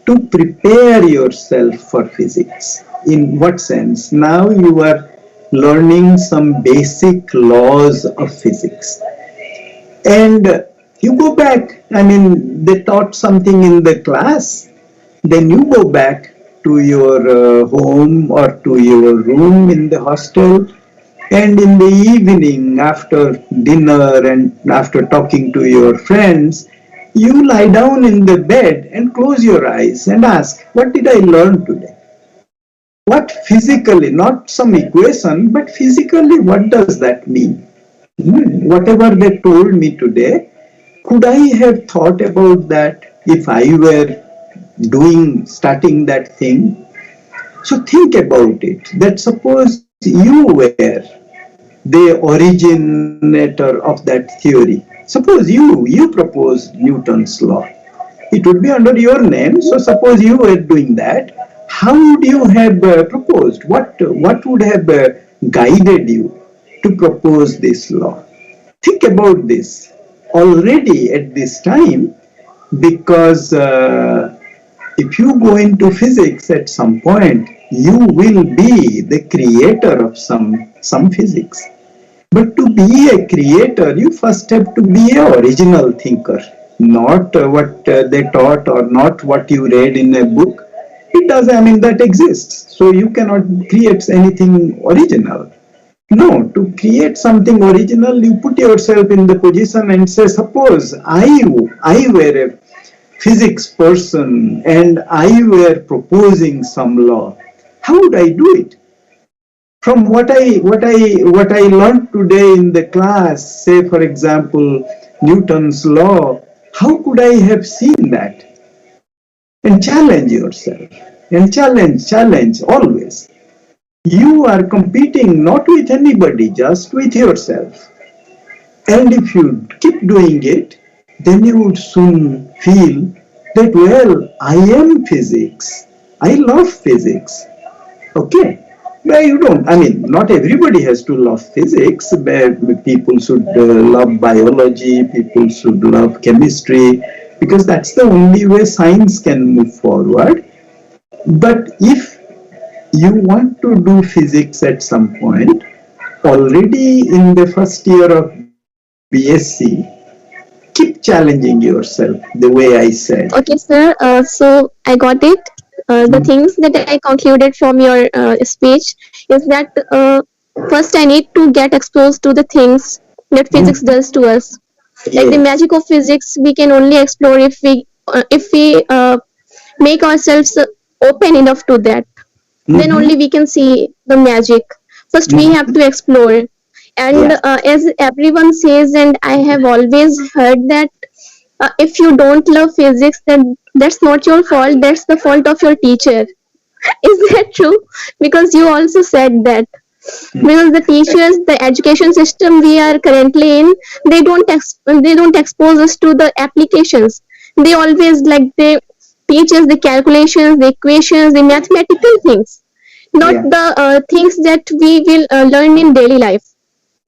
to prepare yourself for physics. In what sense? Now you are learning some basic laws of physics. And you go back, I mean, they taught something in the class, then you go back to your home or to your room in the hostel, and in the evening after dinner and after talking to your friends, you lie down in the bed and close your eyes and ask, what did I learn today? What physically, not some equation, but physically, what does that mean? Whatever they told me today, could I have thought about that if I were starting that thing? So think about it, that suppose you were the originator of that theory. Suppose you proposed Newton's law. It would be under your name. So suppose you were doing that. How would you have proposed? What would have guided you to propose this law? Think about this already at this time, because if you go into physics at some point, you will be the creator of some physics. But to be a creator, you first have to be an original thinker, not what they taught or not what you read in a book. It does, I mean, that exists. So you cannot create anything original. No, to create something original, you put yourself in the position and say, suppose I were a physics person and I were proposing some law. How would I do it? From what I learned today in the class, say for example, Newton's law, how could I have seen that? And challenge yourself, and challenge always. You are competing not with anybody, just with yourself. And if you keep doing it, then you would soon feel that, well, I am physics. I love physics. Okay. But you don't, I mean, not everybody has to love physics. People should love biology, people should love chemistry, because that's the only way science can move forward. But if you want to do physics at some point, already in the first year of BSc, keep challenging yourself the way I said. Okay, sir. So I got it. The things that I concluded from your speech is that first I need to get exposed to the things that physics does to us. Like the magic of physics, we can only explore if we make ourselves open enough to that. Then only we can see the magic. First, we have to explore. And as everyone says, and I have always heard that if you don't love physics, then that's not your fault, that's the fault of your teacher. Is that true? Because you also said that. Because the teachers, the education system we are currently in, they don't expose us to the applications. They always they teach us the calculations, the equations, the mathematical things, not the things that we will learn in daily life.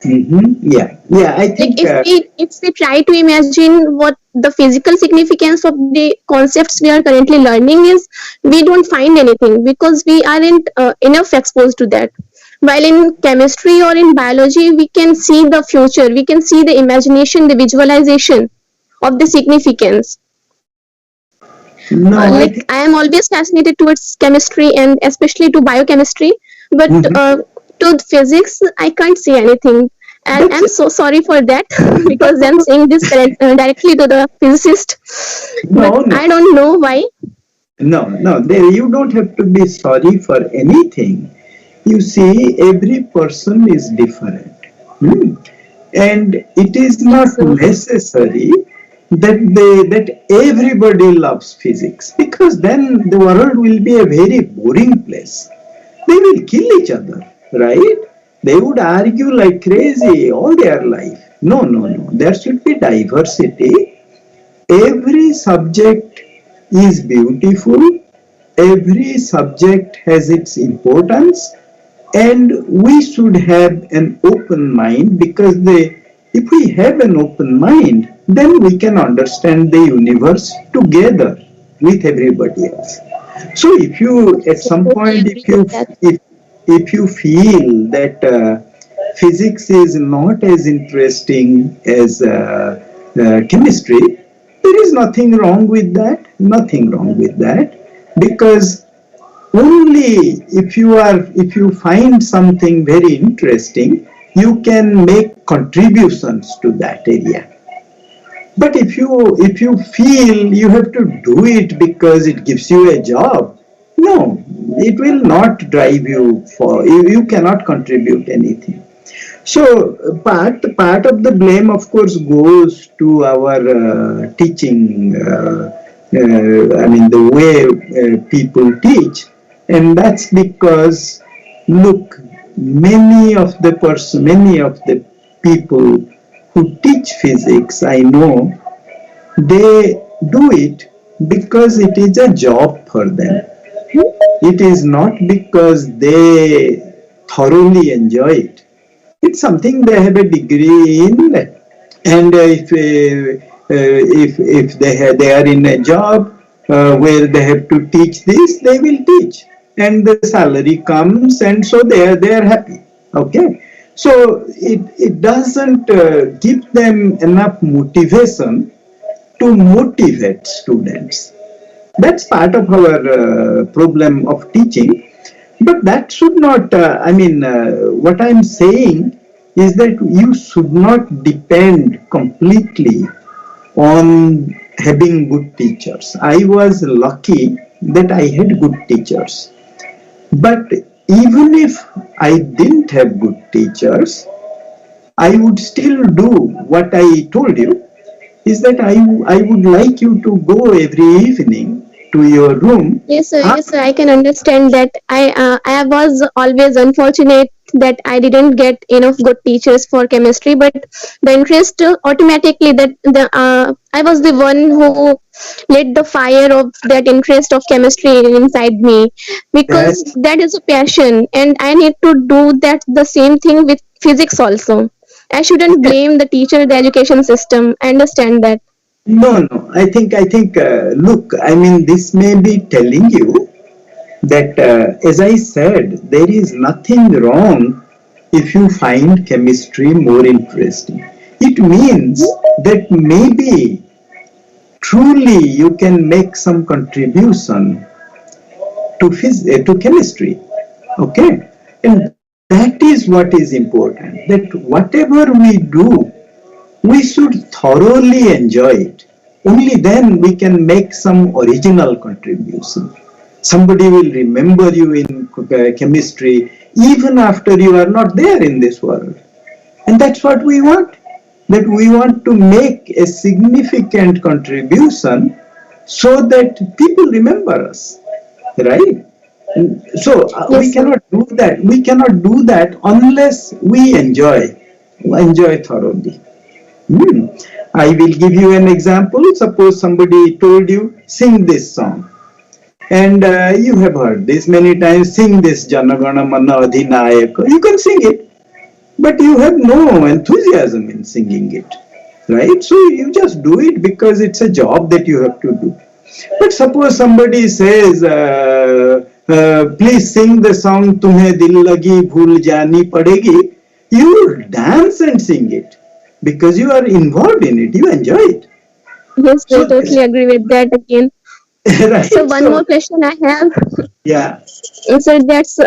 I think if we try to imagine what the physical significance of the concepts we are currently learning is, we don't find anything because we aren't enough exposed to that. While in chemistry or in biology, we can see the future, we can see the imagination, the visualization of the significance. I am always fascinated towards chemistry and especially to biochemistry, but to physics, I can't see anything. And I'm so sorry for that because I'm saying this directly to the physicist. But I don't know why. No, you don't have to be sorry for anything. You see, every person is different. And it is not necessary that everybody loves physics, because then the world will be a very boring place. They will kill each other, right? They would argue like crazy all their life. No. There should be diversity. Every subject is beautiful. Every subject has its importance. And we should have an open mind, because if we have an open mind, then we can understand the universe together with everybody else. So if you, at some point, if you feel that physics is not as interesting as chemistry, there is nothing wrong with that. Nothing wrong with that, because only if you find something very interesting, you can make contributions to that area. But if you feel you have to do it because it gives you a job, no, it will not drive you for, you cannot contribute anything. So part of the blame, of course, goes to our teaching, I mean the way people teach, and that's because, look, many of the people who teach physics, I know, they do it because it is a job for them. It is not because they thoroughly enjoy it. It's something they have a degree in, and if they are in a job where they have to teach this, they will teach, and the salary comes, and so they are happy. Okay, so it doesn't give them enough motivation to motivate students. That's part of our problem of teaching. But that should not, what I'm saying is that you should not depend completely on having good teachers. I was lucky that I had good teachers. But even if I didn't have good teachers, I would still do what I told you, is that I would like you to go every evening to your room. Yes, sir. Yes, sir. I can understand that. I was always unfortunate that I didn't get enough good teachers for chemistry, but the interest automatically that I was the one who lit the fire of that interest of chemistry inside me, because that is a passion, and I need to do that the same thing with physics also. I shouldn't blame the teacher, the education system. I understand that. No. I think. Look, I mean, this may be telling you that, as I said, there is nothing wrong if you find chemistry more interesting. It means that maybe truly you can make some contribution to chemistry. Okay, and that is what is important. That whatever we do, we should thoroughly enjoy it. Only then we can make some original contribution. Somebody will remember you in chemistry even after you are not there in this world. And that's what we want. That we want to make a significant contribution so that people remember us. Right? So we cannot do that. We cannot do that unless we enjoy thoroughly. I will give you an example. Suppose somebody told you, sing this song. And you have heard this many times, sing this Jana Gana Mana Adhinayaka. You can sing it, but you have no enthusiasm in singing it. Right? So you just do it because it's a job that you have to do. But suppose somebody says, please sing the song Tumhe Dil Lagi Bhul Jani Padegi. You dance and sing it because you are involved in it. You enjoy it. Yes, I totally agree with that again. Right. So one more question I have. Yeah. So that's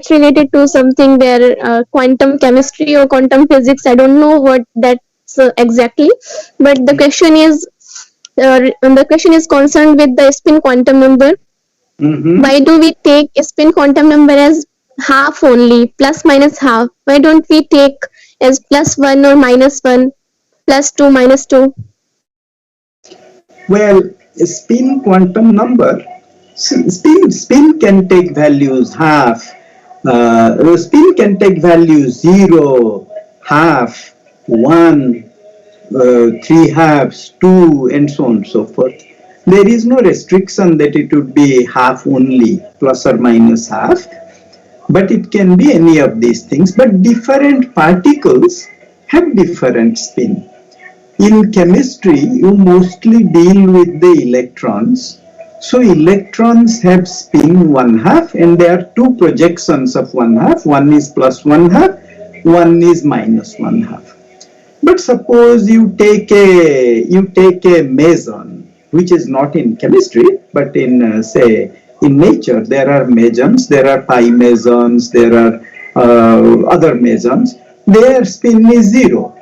related to something where quantum chemistry or quantum physics. I don't know what that's exactly, but the question is concerned with the spin quantum number. Why do we take spin quantum number as half only, plus minus half? Why don't we take as +1 or -1, +2, -2? Well, a spin quantum number, spin can take values half, spin can take values 0, half, 1, 3 halves, 2, and so on and so forth. There is no restriction that it would be half only, plus or minus half, but it can be any of these things. But different particles have different spin. In chemistry, you mostly deal with the electrons, So electrons have spin 1/2, and there are two projections of 1/2. One is plus 1/2, one is minus 1/2. But suppose you take a meson, which is not in chemistry, but in say in nature. There are mesons, there are pi mesons, there are other mesons. Their spin is 0.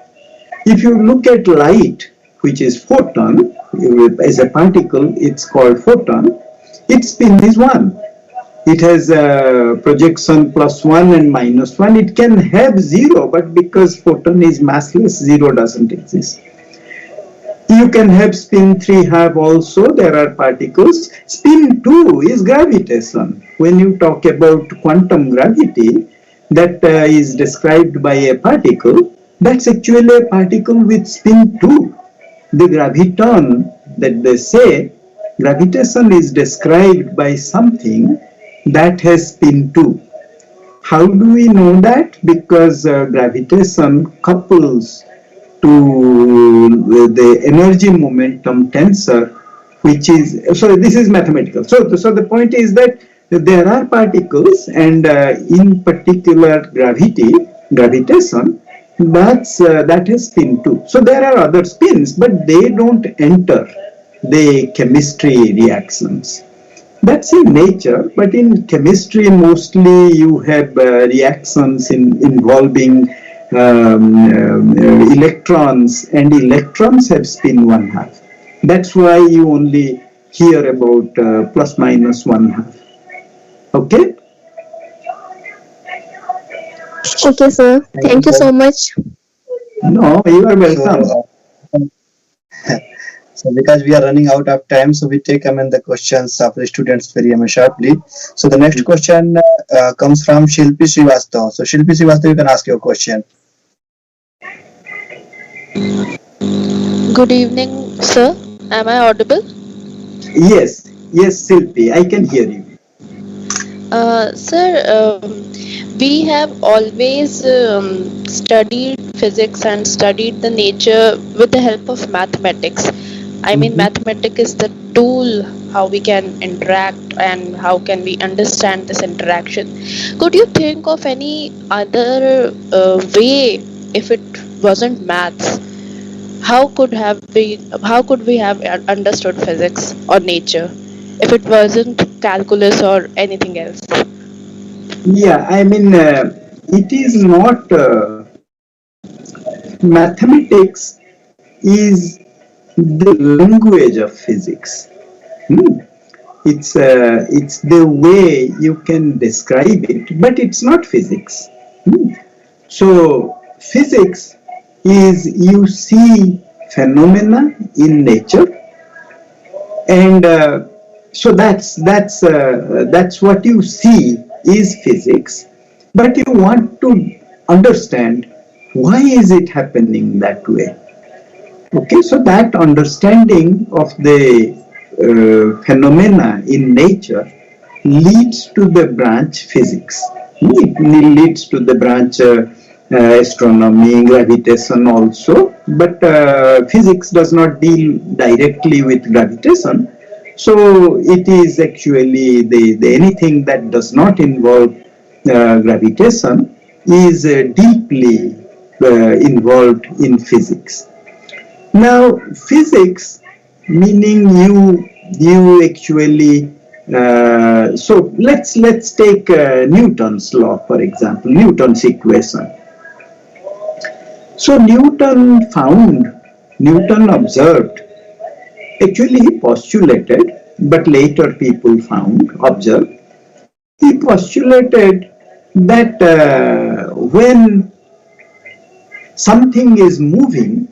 If you look at light, which is photon, as a particle, it's called photon. Its spin is 1. It has projection plus 1 and minus 1. It can have 0, but because photon is massless, 0 doesn't exist. You can have spin 3/2 also. There are particles. Spin 2 is gravitation. When you talk about quantum gravity, that is described by a particle. That's actually a particle with spin 2. The graviton that they say, gravitation is described by something that has spin 2. How do we know that? Because gravitation couples to the energy momentum tensor, which is, so this is mathematical. So the point is that there are particles, and in particular gravitation, that has spin 2. So there are other spins, but they don't enter the chemistry reactions. That's in nature, but in chemistry mostly you have reactions involving electrons, and electrons have spin 1/2. That's why you only hear about plus minus 1/2. Okay? Okay, sir. Thank you so much. No, you are welcome. So because we are running out of time, so we take the questions of the students very sharply. So the next question comes from Shilpi Srivastava. So Shilpi Srivastava, you can ask your question. Good evening, sir. Am I audible? Yes, Silpi, I can hear you. Sir, we have always studied physics and studied the nature with the help of mathematics. I mean, mathematics is the tool how we can interact and how can we understand this interaction. Could you think of any other way if it wasn't maths? How could we have understood physics or nature if it wasn't calculus or anything else? Yeah, I mean, it is not mathematics is the language of physics. It's the way you can describe it, but it's not physics. So physics is you see phenomena in nature, and so that's what you see is physics. But you want to understand why is it happening that way. Okay, so that understanding of the phenomena in nature leads to the branch physics. It leads to the branch astronomy, gravitation also, but physics does not deal directly with gravitation. So it is actually the anything that does not involve gravitation is deeply involved in physics. Now, physics meaning you actually so let's take Newton's law, for example, Newton's equation. So Newton observed, actually he postulated, but later people observed, he postulated that when something is moving,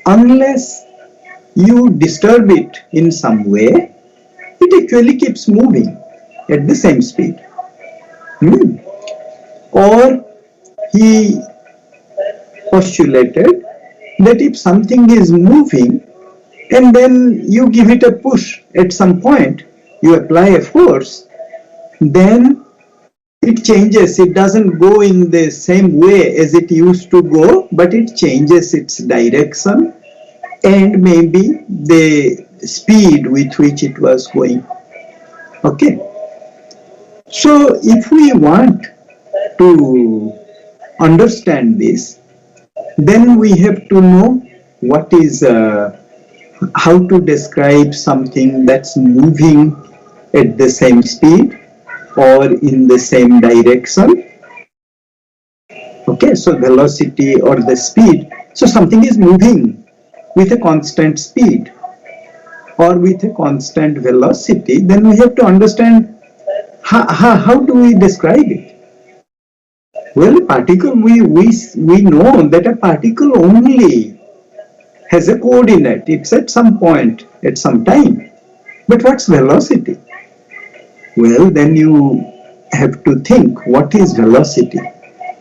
unless you disturb it in some way, it actually keeps moving at the same speed. Or he postulated that if something is moving and then you give it a push at some point, you apply a force, then it changes. It doesn't go in the same way as it used to go, but it changes its direction, and maybe the speed with which it was going. Okay. So if we want to understand this, then we have to know what is, how to describe something that's moving at the same speed or in the same direction. Okay, so velocity or the speed. So something is moving with a constant speed or with a constant velocity, then we have to understand how do we describe it? Well, a particle, we know that a particle only has a coordinate. It's at some point, at some time. But what's velocity? Well, then you have to think, what is velocity?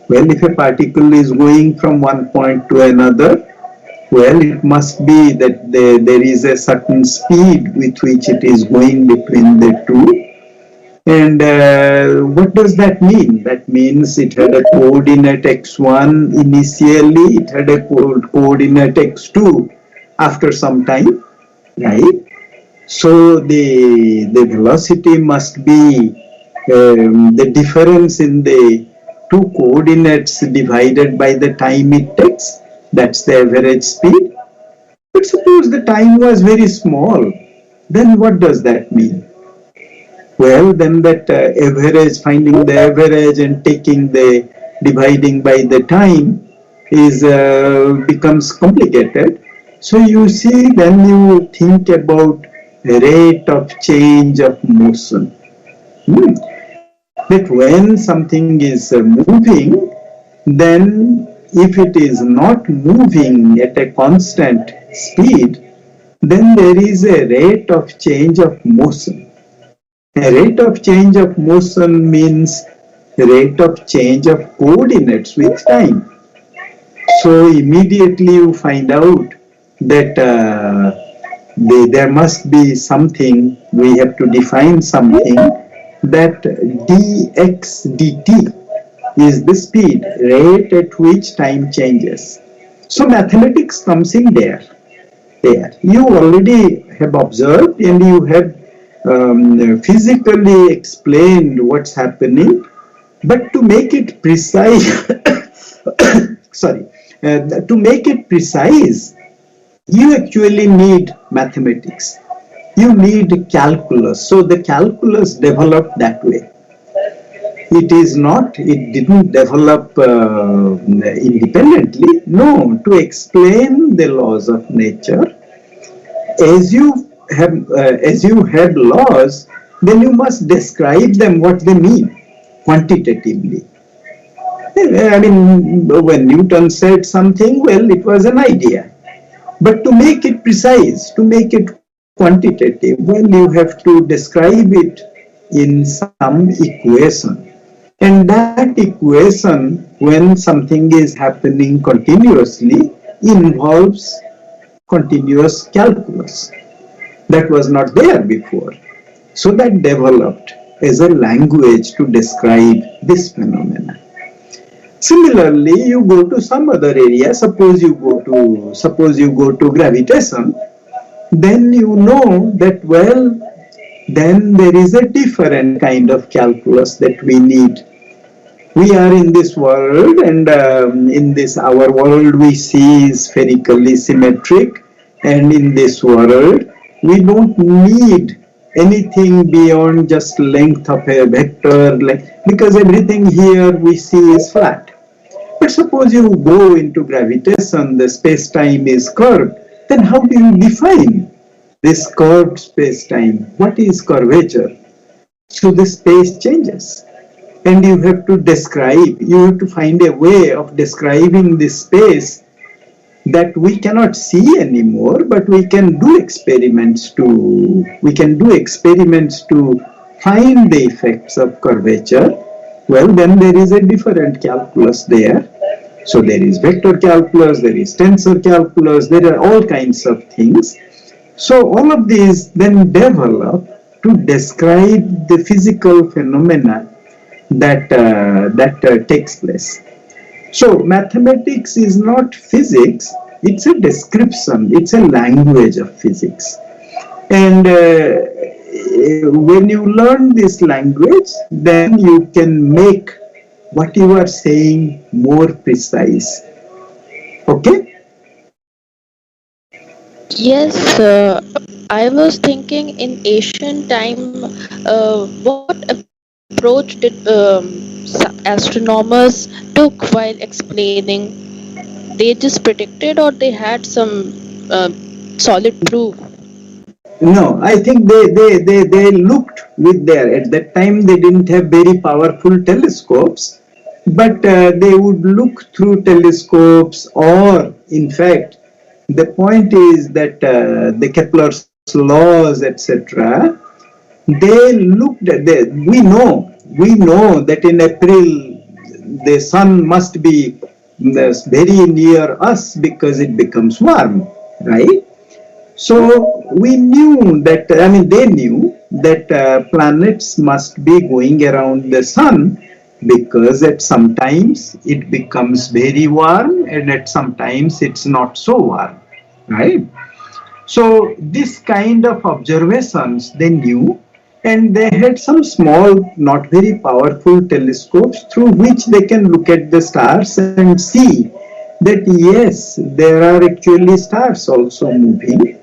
Well, if a particle is going from one point to another, well, it must be that there is a certain speed with which it is going between the two. And what does that mean? That means it had a coordinate x1 initially, it had a coordinate x2 after some time, right? So the velocity must be the difference in the two coordinates divided by the time it takes. That's the average speed. But suppose the time was very small, then what does that mean? Well, then that average, finding the average and taking the dividing by the time is becomes complicated. So you see, then you think about rate of change of motion. That when something is moving, then if it is not moving at a constant speed, then there is a rate of change of motion. A rate of change of motion means rate of change of coordinates with time. So immediately you find out that there must be something, we have to define something, that dx dt is the speed, rate at which time changes. So mathematics comes in there. You already have observed and you have physically explained what's happening, but to make it precise, to make it precise, you actually need mathematics. You need calculus. So the calculus developed that way. It didn't develop independently. No, to explain the laws of nature, as you have laws, then you must describe them, what they mean, quantitatively. I mean, when Newton said something, well, it was an idea. But to make it precise, to make it quantitative, well, you have to describe it in some equation. And that equation, when something is happening continuously, involves continuous calculus. That was not there before. So that developed as a language to describe this phenomena. Similarly, you go to some other area, suppose you go to gravitation, then you know that, well, then there is a different kind of calculus that we need. We are in this world, and in this our world we see is spherically symmetric, and in this world we don't need anything beyond just length of a vector, because everything here we see is flat. But suppose you go into gravitation, the space-time is curved, then how do you define this curved space-time? What is curvature? So the space changes. And you have to describe, you have to find a way of describing this space that we cannot see anymore, but we can do experiments to find the effects of curvature. Well, then there is a different calculus there. So there is vector calculus, there is tensor calculus, there are all kinds of things. So all of these then develop to describe the physical phenomena that takes place. So mathematics is not physics, it's a description, it's a language of physics. And when you learn this language, then you can make what you are saying more precise. Okay? Yes, I was thinking in ancient time, what approach did astronomers took while explaining? They just predicted, or they had some solid proof? No, I think they looked with their, at that time they didn't have very powerful telescopes, but they would look through telescopes, or in fact, the point is that the Kepler's laws, etc., they looked at we know that in April the sun must be very near us because it becomes warm, right? So we knew that, I mean, they knew that planets must be going around the sun because at sometimes it becomes very warm and at sometimes it's not so warm, right? So this kind of observations they knew, and they had some small, not very powerful telescopes through which they can look at the stars and see that yes, there are actually stars also moving.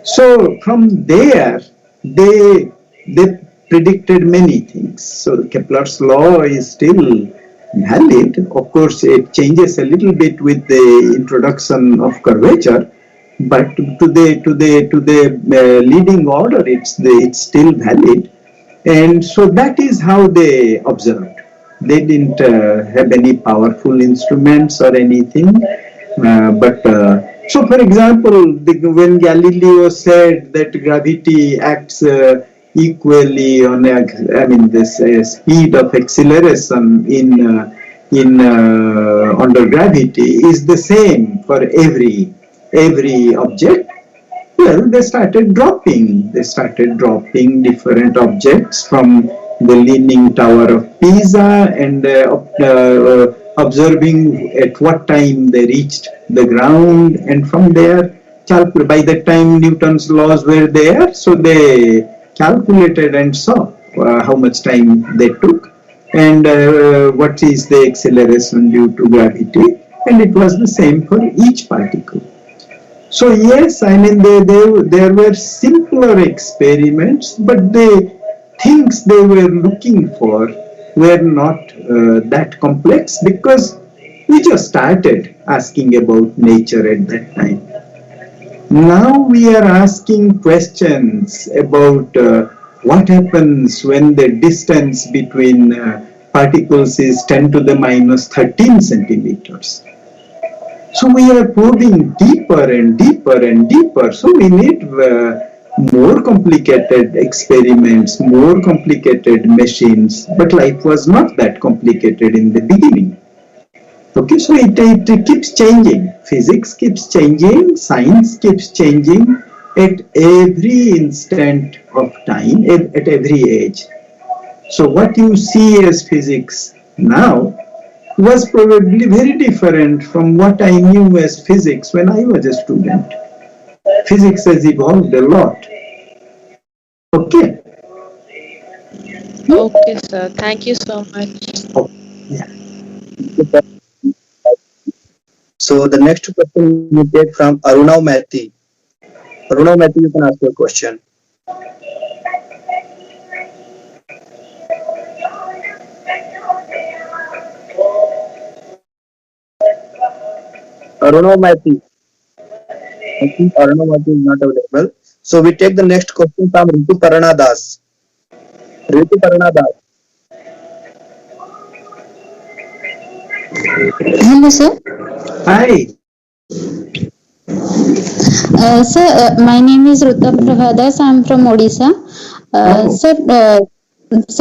So from there, they predicted many things. So Kepler's law is still valid. Of course, it changes a little bit with the introduction of curvature, but to the leading order, it's still valid. And so that is how they observed. They didn't have any powerful instruments or anything, so for example, when Galileo said that gravity acts equally on this speed of acceleration in under gravity is the same for every object. Well, they started dropping different objects from the Leaning Tower of Pisa and observing at what time they reached the ground, and from there, by the time Newton's laws were there, so they calculated and saw how much time they took and what is the acceleration due to gravity, and it was the same for each particle. So yes, I mean there were simpler experiments, but the things they were looking for were not that complex because we just started asking about nature at that time. Now we are asking questions about what happens when the distance between particles is 10 to the minus 13 centimeters. So we are probing deeper and deeper and deeper. So we need more complicated experiments, more complicated machines, but life was not that complicated in the beginning. Okay, so it keeps changing. Physics keeps changing, science keeps changing at every instant of time, at every age. So what you see as physics now was probably very different from what I knew as physics when I was a student. Physics has evolved a lot. Okay. Okay, sir. Thank you so much. Oh, yeah. So the next question we take from Arunav Mathi. Arunav Mathi, you can ask your question. Arunav Mathi. I think Arunav Mathi is not available. So we take the next question from Ritu Parana Das. Ritu Parana Das. Hello, sir. Hi. Sir, my name is Ruta Prahadas. I am from Odisha. Sir,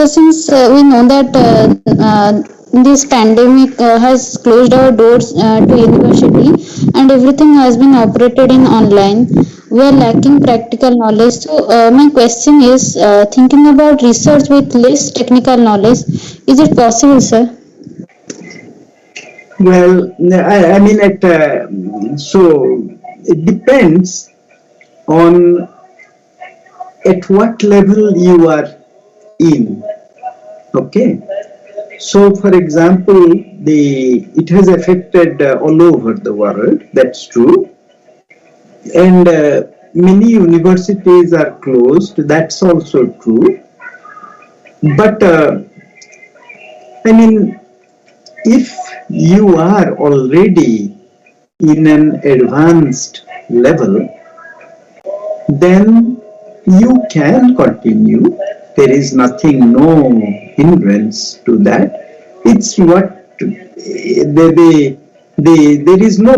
since we know that this pandemic has closed our doors to university and everything has been operated in online, we are lacking practical knowledge. So my question is, thinking about research with less technical knowledge, is it possible, sir? Well, I mean, so it depends on at what level you are in. Okay. So, for example, it has affected all over the world. That's true. And many universities are closed. That's also true. But I mean, if you are already in an advanced level, then you can continue. There is nothing, no hindrance to that. It's what there is no.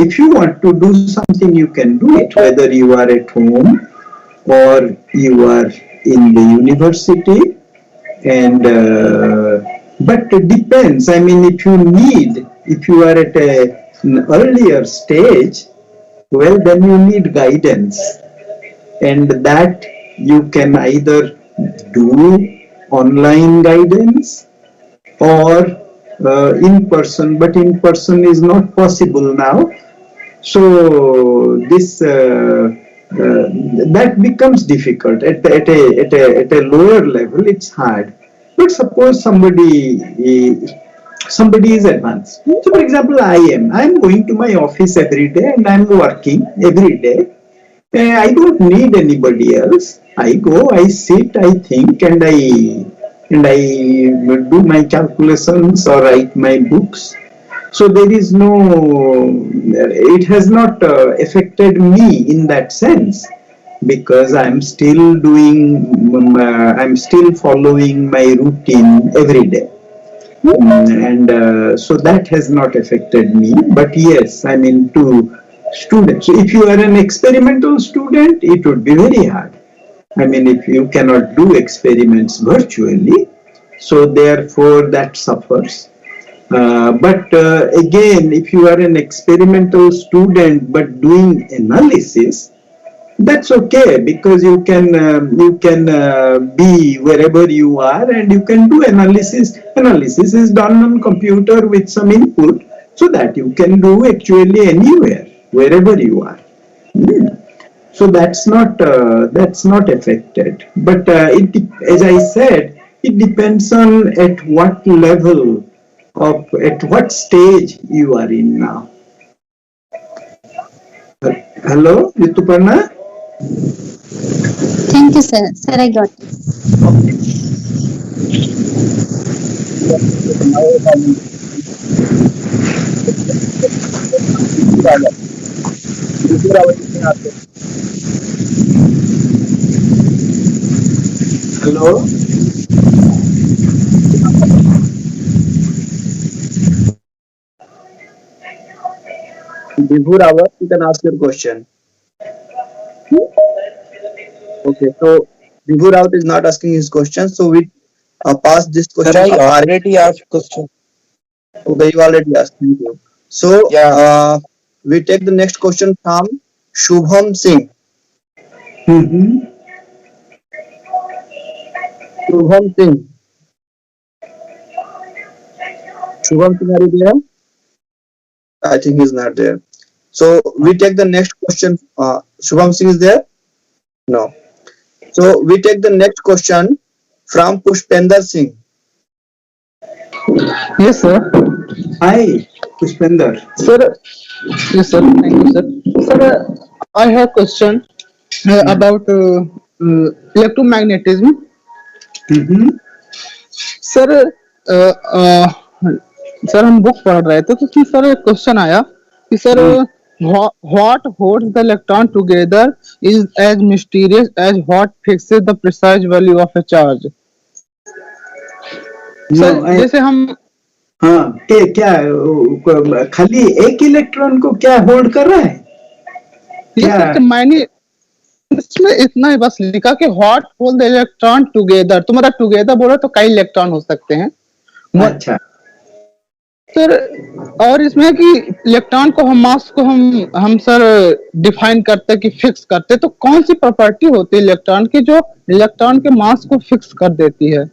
If you want to do something, you can do it, whether you are at home or you are in the university. And but it depends. I mean, if you are at an earlier stage, well, then you need guidance, and that you can either do online guidance or in person, but in person is not possible now. So this that becomes difficult at a lower level. It's hard. But suppose somebody is advanced. So, for example, I'm going to my office every day and I'm working every day. I don't need anybody else. I go, I sit, I think, and I do my calculations or write my books. So there is no, it has not affected me in that sense, because I'm still following my routine every day. And so that has not affected me. But yes, I mean, to students, so if you are an experimental student, it would be very hard. I mean, if you cannot do experiments virtually, so therefore that suffers. But again, if you are an experimental student but doing analysis, that's okay, because you can be wherever you are and you can do analysis. Analysis is done on computer with some input, so that you can do actually anywhere, wherever you are. So that's not affected. But as I said, it depends on at what level of, at what stage you are in now. Hello, Rituparna? Thank you, sir. Sir, I got it. Hello? Before hour, you can ask your question. Okay, so Before out is not asking his question, so we pass this question. Sir, I already asked question. Okay, you already asked. Thank you. So we take the next question from Shubham Singh. Shubham Singh. Shubham Singh, are you there? I think he's not there. So we take the next question. Shubham Singh is there? No. So we take the next question from Pushpender Singh. Yes, sir. Hi, Pushpender. Sir, yes, sir. Thank you, sir. Sir, I have a question about electromagnetism. Sir sir हम book पढ़ रहे थे तो उसमें sir एक question आया कि sir what holds the electron together is as mysterious as what fixes the precise value of a charge. Sir जैसे हम क्या खाली एक इलेक्ट्रॉन को क्या होल्ड कर रहा है क्या? मैंने इसमें इतना ही बस लिखा कि what hold the electron together, तुम्हारा टुगेदर बोला तो कई इलेक्ट्रॉन हो सकते हैं. अच्छा सर, और इसमें कि इलेक्ट्रॉन को हम मास को हम सर डिफाइन करते कि फिक्स करते, तो कौन सी प्रॉपर्टी होती है इलेक्ट्रॉन की जो इलेक्ट्रॉन के मास को फिक्स कर देती है?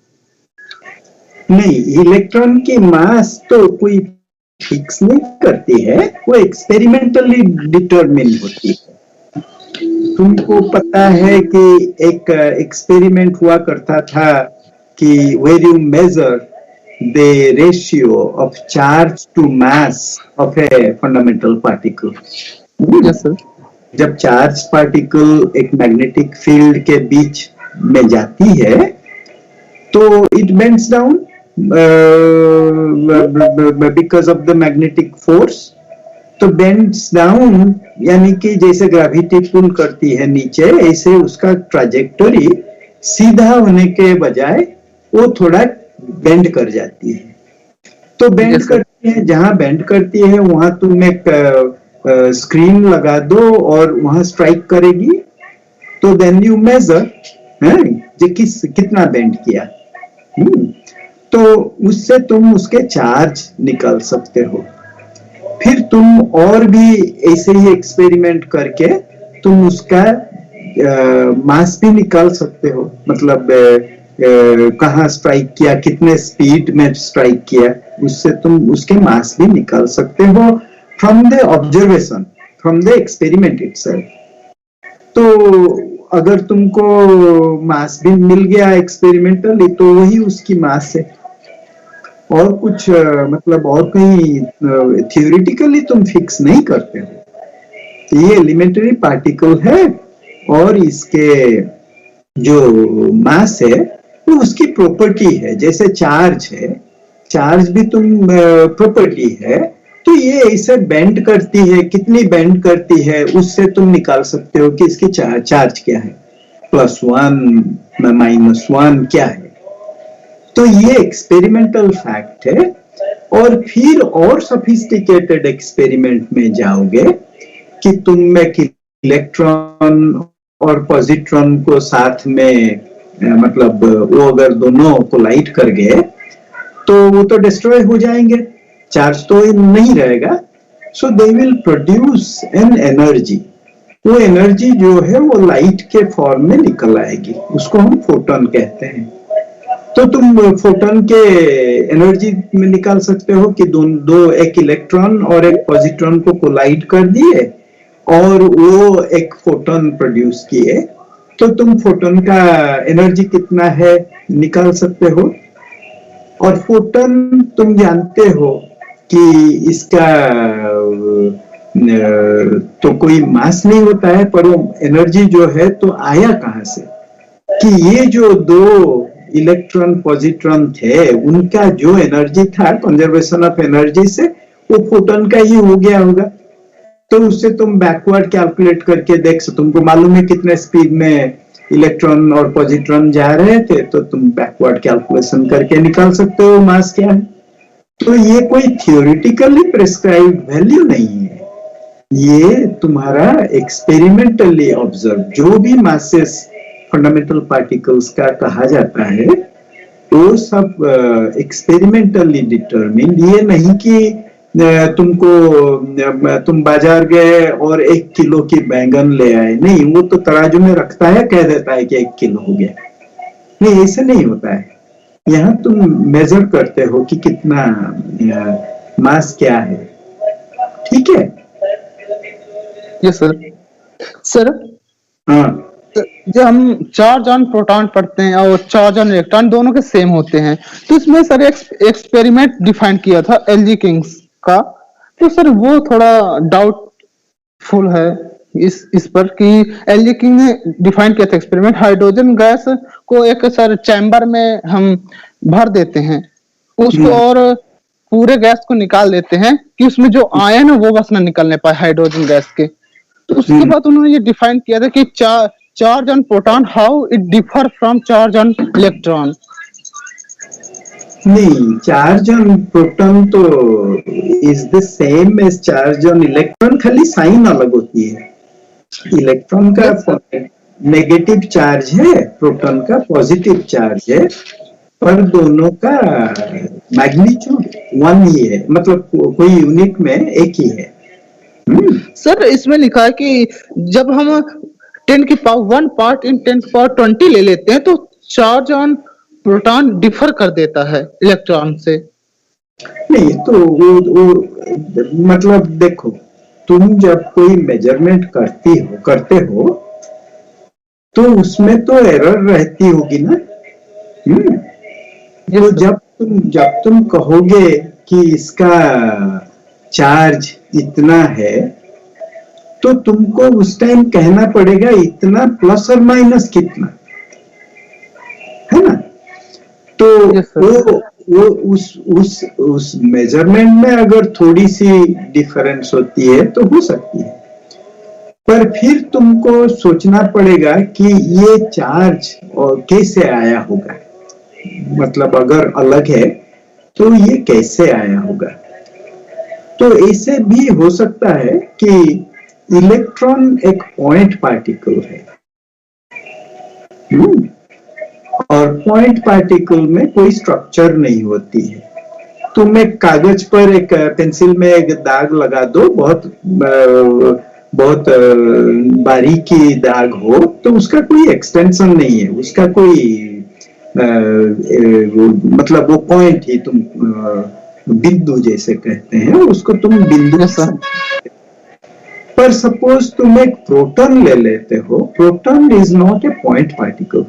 नहीं, इलेक्ट्रॉन की मास तो कोई फिक्स नहीं करती है, वो एक्सपेरिमेंटली डिटरमिन होती है. तुमको पता है कि एक एक्सपेरिमेंट हुआ करता था कि where you measure the ratio of charge to mass of a fundamental particle. Yes sir. जब चार्ज पार्टिकल एक मैग्नेटिक फील्ड के बीच में जाती है तो it bends down because of the magnetic force. तो बेंड्स डाउन यानी कि जैसे ग्रेविटी पुल करती है नीचे, ऐसे उसका ट्राजेक्टरी सीधा होने के बजाय वो थोड़ा बेंड कर जाती है। तो बेंड करती है, जहां बेंड करती है वहां तुम एक स्क्रीन लगा दो और वहां स्ट्राइक करेगी, तो देन यू मेजर कितना बेंड किया। तो उससे तुम उसके चार्ज निकाल सकते हो। फिर तुम और भी ऐसे ही एक्सपेरिमेंट करके तुम उसका मास भी निकाल सकते हो, मतलब कहाँ स्ट्राइक किया, कितने स्पीड में स्ट्राइक किया, उससे तुम उसके मास भी निकाल सकते हो from the observation, from the experiment itself. तो अगर तुमको मास भी मिल गया एक्सपेरिमेंटली तो वही उसकी मास है, और कुछ मतलब और कहीं थियोरिटिकली तुम फिक्स नहीं करते हो। तो ये एलिमेंट्री पार्टिकल है और इसके जो मास है वो उसकी प्रॉपर्टी है, जैसे चार्ज है, चार्ज भी तुम प्रॉपर्टी है। तो ये ऐसे बेंड करती है, कितनी बेंड करती है उससे तुम निकाल सकते हो कि इसकी चार्ज क्या है, +1 -1 क्या है। तो ये एक्सपेरिमेंटल फैक्ट है। और फिर और सोफिस्टिकेटेड एक्सपेरिमेंट में जाओगे कि तुम एक इलेक्ट्रॉन और पॉजिट्रॉन को साथ में मतलब वो अगर दोनों कोलाइड कर गए तो वो तो डिस्ट्रॉय हो जाएंगे, चार्ज तो नहीं रहेगा। So they will produce an energy. वो एनर्जी जो है वो लाइट के फॉर्म में निकल आएगी, उसको हम फोटोन कहते हैं। तो तुम फोटोन के एनर्जी में निकाल सकते हो कि दो एक इलेक्ट्रॉन और एक पॉजिट्रॉन को कोलाइड कर दिए और वो एक फोटोन प्रोड्यूस किए, तो तुम फोटोन का एनर्जी कितना है निकाल सकते हो। और फोटोन तुम जानते हो कि इसका तो कोई मास नहीं होता है, पर वो एनर्जी जो है तो आया कहां से, कि ये जो दो इलेक्ट्रॉन पॉजिट्रॉन थे उनका जो एनर्जी था, कंजर्वेशन ऑफ एनर्जी से वो फोटोन का ही हो गया होगा। तो उससे तुम बैकवर्ड कैलकुलेट करके देख सकते, तुमको मालूम है कितने स्पीड में इलेक्ट्रॉन और पॉजिट्रॉन जा रहे थे, तो तुम बैकवर्ड कैलकुलेशन करके निकाल सकते हो मास क्या है। तो ये कोई थियोरिटिकली प्रिस्क्राइब्ड वैल्यू नहीं है, ये तुम्हारा एक्सपेरिमेंटली ऑब्जर्व जो भी मासेस फंडामेंटल पार्टिकल्स का कहा जाता है वो सब एक्सपेरिमेंटली डिटरमिन्ड। ये नहीं कि तुम बाजार गए और 1 किलो की बैंगन ले आए, नहीं, वो तो तराजू में रखता है, कह देता है कि 1 किलो हो गया, नहीं, ऐसे नहीं होता है। यहाँ तुम मेजर करते हो कि कितना मास क्या है, ठीक है। Yes sir. सर हाँ, जब हम चार्ज ऑन प्रोटॉन पढ़ते हैं और चार्ज ऑन इलेक्ट्रॉन दोनों के सेम होते हैं, तो इसमें सर एक एक्सपेरिमेंट डिफाइन किया था एलजी किंग्स का, तो सर वो थोड़ा डाउटफुल है इस पर कि एलजी किंग ने डिफाइन किया था एक्सपेरिमेंट, हाइड्रोजन गैस को एक सर चैम्बर में हम भर देते हैं उसको और पूरे गैस को निकाल देते हैं कि उसमें जो आयन है वो बस ना निकलने पाए हाइड्रोजन गैस के। तो उसके बाद उन्होंने ये डिफाइन किया था कि charge on proton how it differ from charge on electron. नहीं, चार्ज ऑन प्रोटॉन तो is the same as charge on electron, खाली साइन अलग होती है। इलेक्ट्रॉन का नेगेटिव चार्ज है, प्रोटॉन का पॉजिटिव चार्ज है, पर दोनों का मैग्नीट्यूड 1 ही है, मतलब कोई यूनिट में एक ही है। सर इसमें लिखा है कि जब हम 10 की पावर 1 पार्ट इन 10 की पावर 20 ले लेते हैं तो चार्ज ऑन प्रोटॉन डिफर कर देता है इलेक्ट्रॉन से। नहीं, तो वो मतलब देखो, तुम जब कोई मेजरमेंट करते हो तो उसमें तो एरर रहती होगी ना। तो जब तुम कहोगे कि इसका चार्ज इतना है, तो तुमको उस टाइम कहना पड़ेगा इतना प्लस और माइनस कितना, है ना। तो वो उस मेजरमेंट में अगर थोड़ी सी डिफरेंस होती है तो हो सकती है, पर फिर तुमको सोचना पड़ेगा कि ये चार्ज और कैसे आया होगा, मतलब अगर अलग है तो ये कैसे आया होगा। तो ऐसे भी हो सकता है कि इलेक्ट्रॉन एक पॉइंट पार्टिकल है, और पॉइंट पार्टिकल में कोई स्ट्रक्चर नहीं होती है। तुम एक कागज पर एक पेंसिल में एक दाग लगा दो, बहुत बारीकी दाग हो, तो उसका कोई एक्सटेंशन नहीं है, उसका कोई मतलब वो पॉइंट ही तुम बिंदु जैसे कहते हैं, उसको तुम बिंदु पर सपोज तुम एक प्रोटॉन ले लेते हो, proton is not a point particle,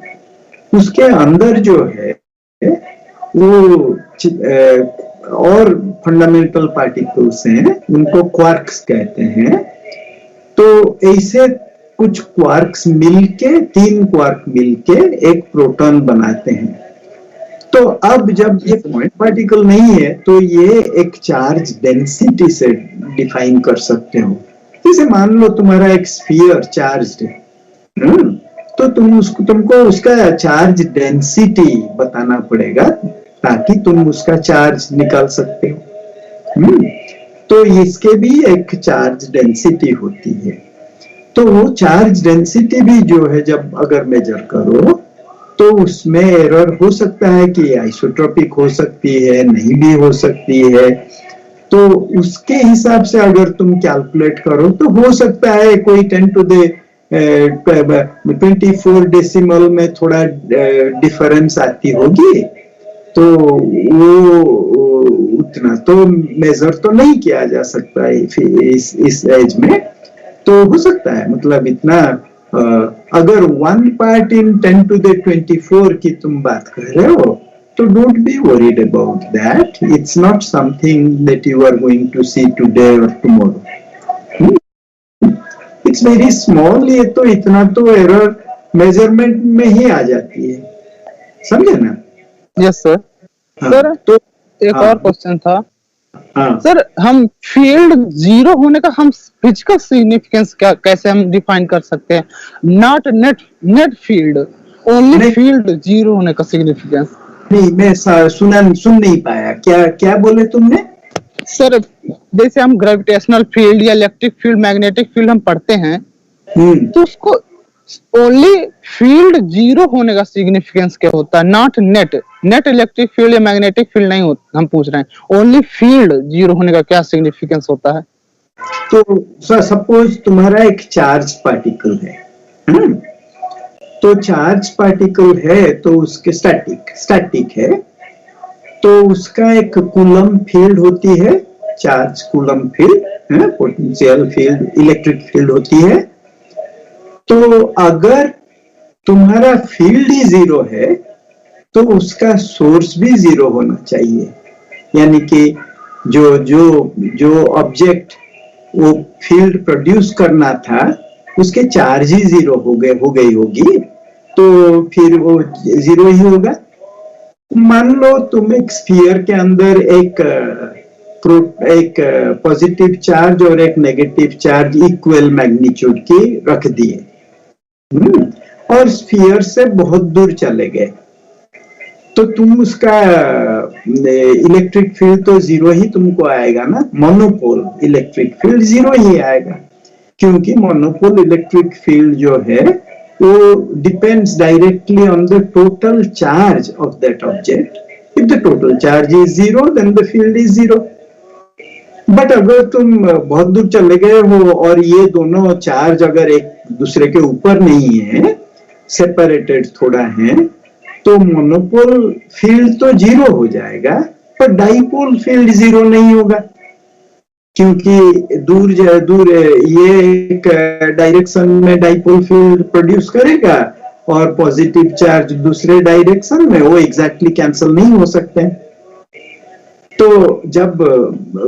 उसके अंदर जो है वो और फंडामेंटल पार्टिकल्स हैं, उनको क्वार्क्स कहते हैं। तो ऐसे कुछ क्वार्क्स मिलके, 3 क्वार्क मिलके एक प्रोटॉन बनाते हैं। तो अब जब ये पॉइंट पार्टिकल नहीं है तो ये एक चार्ज डेंसिटी से डिफाइन कर सकते हो। जैसे मान लो तुम्हारा एक स्फीयर चार्ज्ड है, तो तुमको उसका चार्ज डेंसिटी बताना पड़ेगा ताकि तुम उसका चार्ज निकाल सकते हो। तो इसके भी एक चार्ज डेंसिटी होती है। तो वो चार्ज डेंसिटी भी जो है जब अगर मेजर करो तो उसमें एरर हो सकता है कि आइसोट्रोपिक हो सकती है, नहीं भी हो सकती है। तो उसके हिसाब से अगर तुम कैलकुलेट करो तो हो सकता है कोई 10⁻24 डेसिमल में थोड़ा डिफरेंस आती होगी, तो वो उतना तो मेजर तो नहीं किया जा सकता इस एज में। तो हो सकता है, मतलब इतना अगर 1 पार्ट इन 10⁻24 की तुम बात कर रहे हो तो don't be worried about that, it's not something that you are going to see today और टुमारो, इट्स वेरी स्मॉल। ये तो इतना तो एरर मेजरमेंट में ही आ जाती है, समझे ना। Yes sir. सर तो एक और क्वेश्चन था सर, हम फील्ड 0 होने का हम फिजिकल सिग्निफिकेंस कैसे हम डिफाइन कर सकते हैं? Not net field, only field 0 होने का सिग्निफिकेंस। नहीं, मैं सुन नहीं पाया, क्या बोले तुमने? सर जैसे हम ग्रेविटेशनल फील्ड या इलेक्ट्रिक फील्ड, मैग्नेटिक फील्ड हम पढ़ते हैं, तो उसको ओनली फील्ड 0 होने का सिग्निफिकेंस क्या होता है? नॉट नेट इलेक्ट्रिक फील्ड या मैग्नेटिक फील्ड नहीं होता, हम पूछ रहे हैं ओनली फील्ड 0 होने का क्या सिग्निफिकेंस होता है? तो सपोज तुम्हारा एक चार्ज पार्टिकल है, तो चार्ज पार्टिकल है तो उसके स्टैटिक है, तो उसका एक कूलम फील्ड होती है, charge coulomb field, potential field, electric field होती है। तो अगर तुम्हारा फील्ड ही 0 है तो उसका सोर्स भी 0 होना चाहिए, यानी कि जो ऑब्जेक्ट वो फील्ड प्रोड्यूस करना था उसके चार्ज ही 0 हो गई होगी, तो फिर वो 0 ही होगा। मान लो तुम एक स्फीयर के अंदर एक पॉजिटिव चार्ज और एक नेगेटिव चार्ज इक्वल मैग्नीट्यूड की रख दिए, और स्फीयर से बहुत दूर चले गए, तो तुम उसका इलेक्ट्रिक फील्ड तो 0 ही तुमको आएगा ना। मोनोपोल इलेक्ट्रिक फील्ड 0 ही आएगा, क्योंकि मोनोपोल इलेक्ट्रिक फील्ड जो है वो depends directly on the total charge of that object. If the total charge is 0 then the field is 0। But अगर तुम बहुत दूर चले गए हो और ये दोनों चार्ज अगर एक दूसरे के ऊपर नहीं है, सेपरेटेड थोड़ा है, तो मोनोपोल फील्ड तो 0 हो जाएगा, पर डाइपोल फील्ड 0 नहीं होगा। क्योंकि दूर ये एक डायरेक्शन में डाइपोल फील्ड प्रोड्यूस करेगा और पॉजिटिव चार्ज दूसरे डायरेक्शन में, वो एग्जैक्टली कैंसिल नहीं हो सकते। तो जब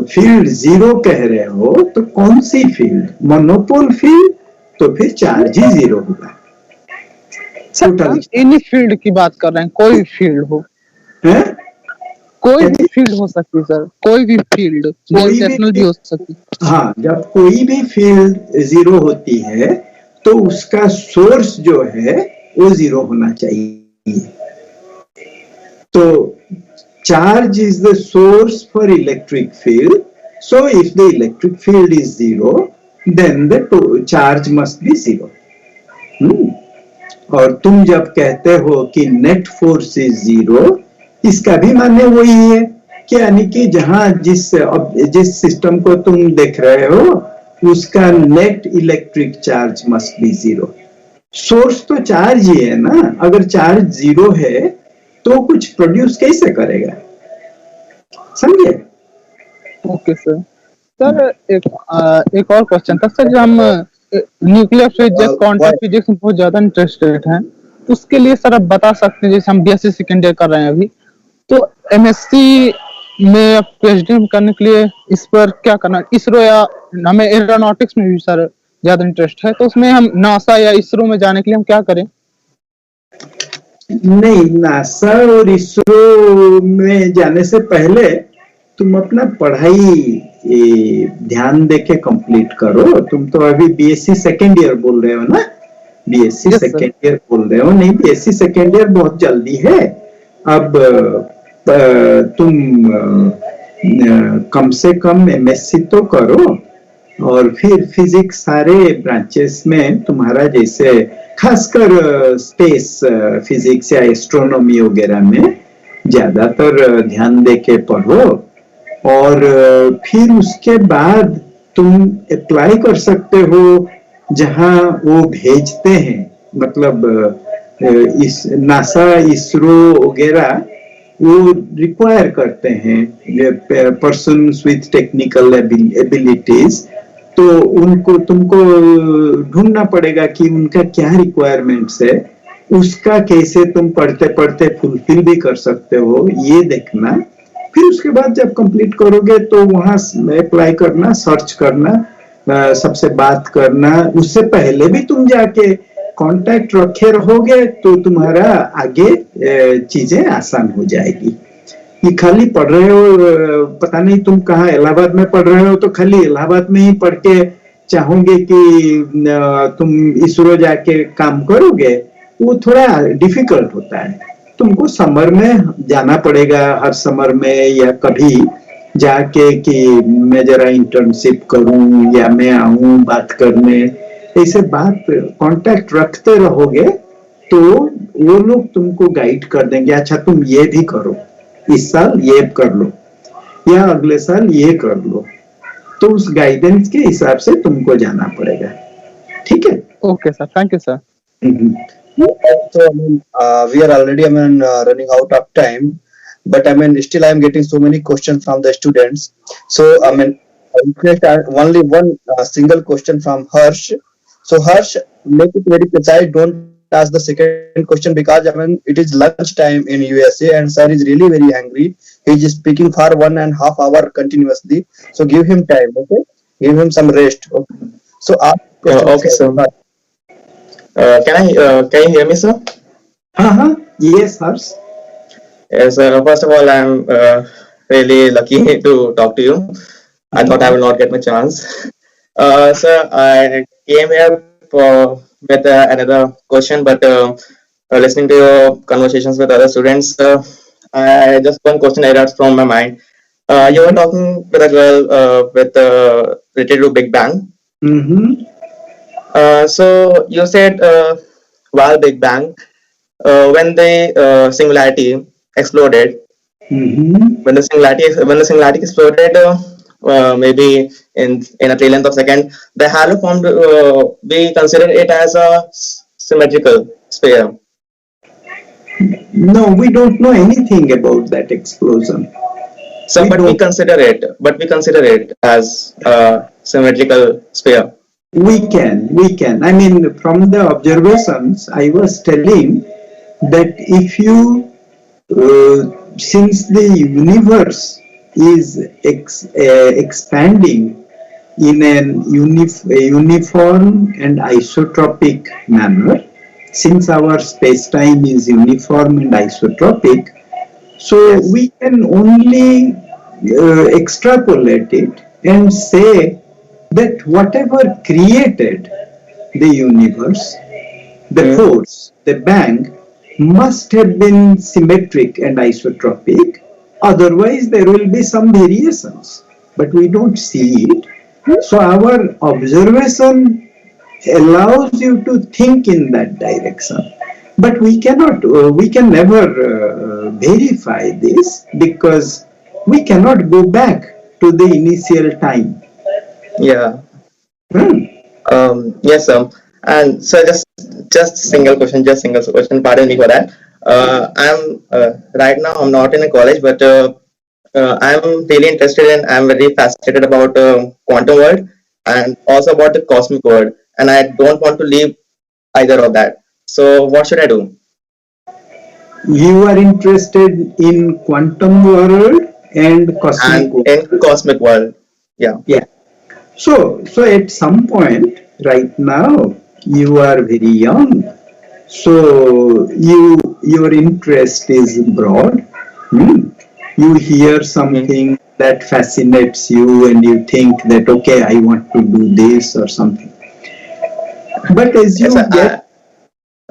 फील्ड जीरो कह रहे हो तो कौन सी फील्ड? मोनोपोल फील्ड, तो फिर चार्ज ही जीरो होगा। सर एनी फील्ड की बात कर रहे हैं, कोई भी फील्ड हो, है? कोई भी फील्ड हो सकती है सर, कोई भी फील्ड, ग्रेविटेशनल भी हो सकती है। हाँ, जब कोई भी फील्ड जीरो होती है तो उसका सोर्स जो है वो जीरो होना चाहिए। तो charge is the source for electric field, so if the electric field is zero then the charge must be zero। और तुम जब कहते हो कि नेट फोर्स इज जीरो, इसका भी माने वही है कि यानी कि जहां जिस सिस्टम को तुम देख रहे हो उसका net electric charge must be zero. Source तो चार्ज ही है ना, अगर चार्ज जीरो है तो कुछ प्रोड्यूस कैसे करेगा, समझे? Okay sir. सर एक और क्वेश्चन था सर, जो हम न्यूक्लियर फिजिक्स, क्वांटम फिजिक्स में बहुत ज्यादा इंटरेस्टेड हैं, उसके लिए सर आप बता सकते हैं, जैसे हम बीएससी सेकेंड ईयर कर रहे हैं अभी, तो एमएससी में पीएचडी करने के लिए इस पर क्या करना? इसरो या हमें एरोनॉटिक्स में भी सर ज्यादा इंटरेस्ट है, तो उसमें हम नासा या इसरो में जाने के लिए हम क्या करें? नहीं, नासा और इसरो में जाने से पहले तुम अपना पढ़ाई ध्यान देके कंप्लीट करो। तुम तो अभी बीएससी सेकेंड ईयर बोल रहे हो ना? बीएससी सेकेंड ईयर बोल रहे हो? नहीं, बीएससी सेकेंड ईयर बहुत जल्दी है। अब तुम कम से कम एमएससी तो करो और फिर फिजिक्स सारे ब्रांचेस में तुम्हारा, जैसे खासकर स्पेस फिजिक्स या एस्ट्रोनॉमी वगैरह में ज्यादातर ध्यान देके पढ़ो, और फिर उसके बाद तुम अप्लाई कर सकते हो जहां वो भेजते हैं, मतलब इस नासा, इसरो वगैरह वो रिक्वायर करते हैं पर्सन्स विथ टेक्निकल एबिलिटीज, तो उनको तुमको ढूंढना पड़ेगा कि उनका क्या रिक्वायरमेंट्स है, उसका कैसे तुम पढ़ते पढ़ते फुलफिल भी कर सकते हो, ये देखना। फिर उसके बाद जब कंप्लीट करोगे तो वहां अप्लाई करना, सर्च करना, सबसे बात करना। उससे पहले भी तुम जाके कांटेक्ट रखे रहोगे तो तुम्हारा आगे चीजें आसान हो जाएगी। ये खाली पढ़ रहे हो, पता नहीं तुम कहाँ इलाहाबाद में पढ़ रहे हो, तो खाली इलाहाबाद में ही पढ़ के चाहोगे कि तुम इसरो जाके काम करोगे, वो थोड़ा डिफिकल्ट होता है। तुमको समर में जाना पड़ेगा, हर समर में या कभी जाके कि मैं जरा इंटर्नशिप करूं या मैं आऊं बात करने, ऐसे बात कांटेक्ट रखते रहोगे तो वो लोग तुमको गाइड कर देंगे। अच्छा, तुम ये भी करो, इस साल ये कर लो या अगले साल ये कर लो, तो उस गाइडेंस के हिसाब से तुमको जाना पड़ेगा। ठीक है? Okay sir, thank you sir. So we are already running out of time, but still I am getting so many questions from the students. So I request only one single question from Harsh. So Harsh, make it very precise. Don't ask the second question because it is lunch time in USA and sir is really very angry. He is speaking for 1.5 hours continuously. So give him time, okay? Give him some rest. Okay. So okay, sir. Can you hear me, sir? Yes, Harsh. Yes, first of all, I'm really lucky to talk to you. I thought I will not get my chance. Sir, I came here with another question, but listening to your conversations with other students, I just one question erupts from my mind. You were talking with a girl related to Big Bang. So you said while Big Bang, when the singularity exploded, when the singularity exploded, maybe in a trillionth of second, the halo formed. We consider it as a symmetrical sphere. No, we don't know anything about that explosion. So, We but we don't. consider it as a symmetrical sphere. We can. I mean, from the observations, I was telling that if you, since the universe is expanding in a uniform and isotropic manner, since our space-time is uniform and isotropic, so Yes. we can only extrapolate it and say that whatever created the universe, the Hmm. force, the bang, must have been symmetric and isotropic. Otherwise, there will be some variations, but we don't see it. So, our observation allows you to think in that direction. But we can never verify this because we cannot go back to the initial time. Yeah. Hmm. Yes, and so just single question. Pardon me for that. I'm right now I'm not in a college, but I'm really interested and I'm very fascinated about quantum world and also about the cosmic world, and I don't want to leave either of that. So what should I do? You are interested in quantum world and cosmic And world. in cosmic world, yeah. Yeah. So at some point, right now, you are very young. So your interest is broad. Hmm. You hear something that fascinates you, and you think that okay, I want to do this or something. But as Yes, you get,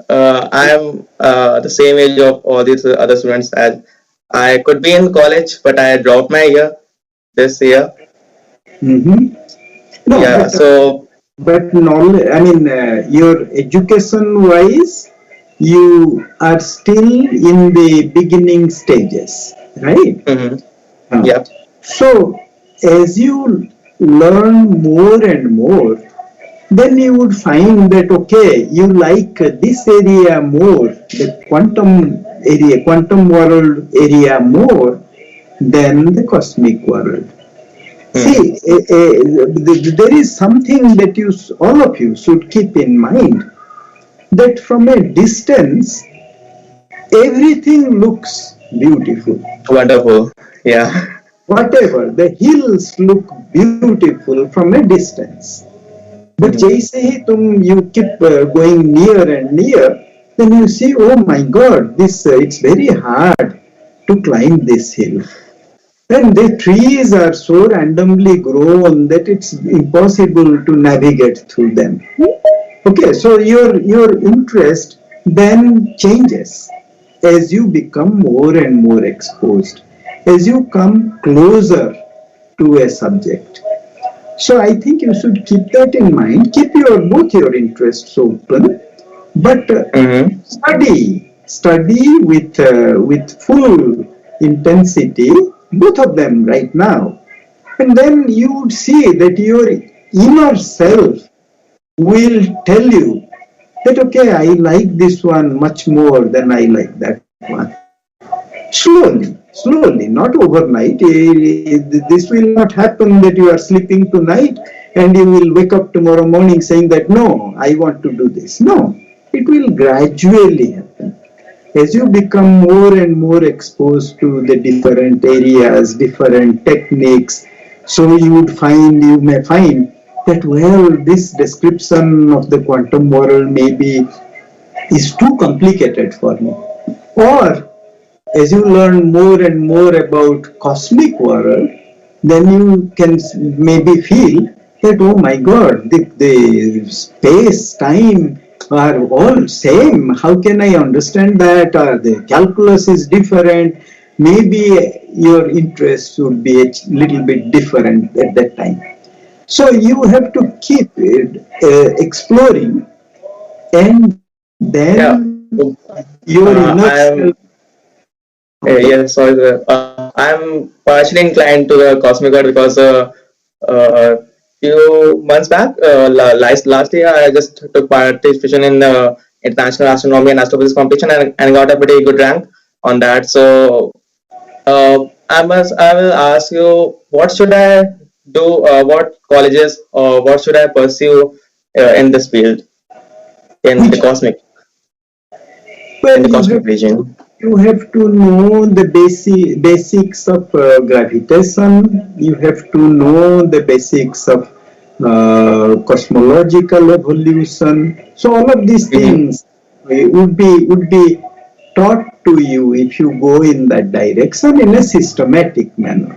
I'm the same age of all these other students. As I could be in college, but I dropped my year this year. Mhm. No, Yeah, so but knowledge. I mean, your education wise, you are still in the beginning stages, right? yeah. So, as you learn more and more, then you would find that okay, you like this area more, the quantum world area more than the cosmic world. See, there is something that all of you should keep in mind that from a distance, everything looks beautiful. Wonderful. Yeah. Whatever, the hills look beautiful from a distance. But जैसे ही you keep going near and near, then you see, oh my God, this it's very hard to climb this hill. And the trees are so randomly grown that it's impossible to navigate through them. Okay, so your interest then changes as you become more and more exposed, as you come closer to a subject. So I think you should keep that in mind. Keep both your interests open, but study with full intensity, both of them right now, and then you would see that your inner self will tell you that okay, I like this one much more than I like that one. Slowly, not overnight. This will not happen that you are sleeping tonight and you will wake up tomorrow morning saying that no, I want to do this. No, it will gradually happen. As you become more and more exposed to the different areas, different techniques, so you may find that well, this description of the quantum world maybe is too complicated for me. Or as you learn more and more about cosmic world, then you can maybe feel that oh my God, the space, time are all same. How can I understand that? Or the calculus is different. Maybe your interest would be a little bit different at that time. So you have to keep exploring, and then your inner self. Yes, sorry, sir. I'm partially inclined to the cosmic world because few months back, last year, I just took participation in the International Astronomy and Astrophysics competition and got a pretty good rank on that. So I will ask you, what should I do? What colleges or what should I pursue in this field, in the cosmic, Well, in the cosmic region? you have to know the basics of gravitation. You have to know the basics of cosmological evolution. So all of these things would be taught to you if you go in that direction in a systematic manner.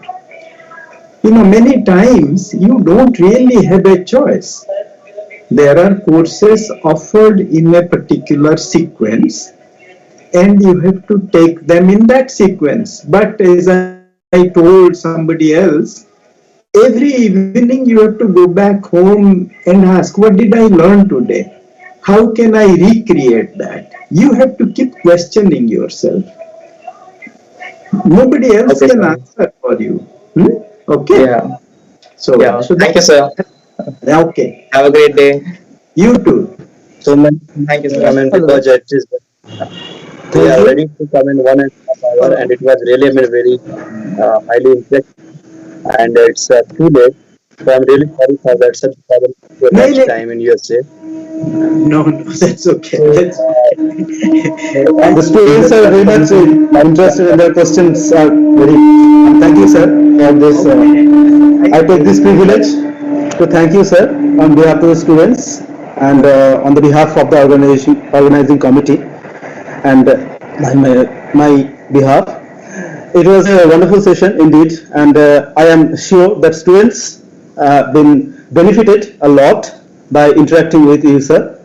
You know, many times you don't really have a choice. There are courses offered in a particular sequence, and you have to take them in that sequence. But as I told somebody else, every evening you have to go back home and ask, what did I learn today? How can I recreate that? You have to keep questioning yourself. Nobody else can answer for you. Okay? Yeah. So, Yeah. Thank you, sir. Okay. Have a great day. You too. So many Thank you, sir. commented the judges. They are ready to come in 1.5 hours, and it was really, very highly impressed. And it's too late, so I'm really sorry for that. Such much time in USA. No, that's okay. The students are very much interested in their questions. Are very. Thank you, sir, for this. I take this privilege to thank you, sir, on behalf of the students and on the behalf of the organizing committee and my behalf. It was a wonderful session indeed, and I am sure that students been benefited a lot by interacting with you, sir.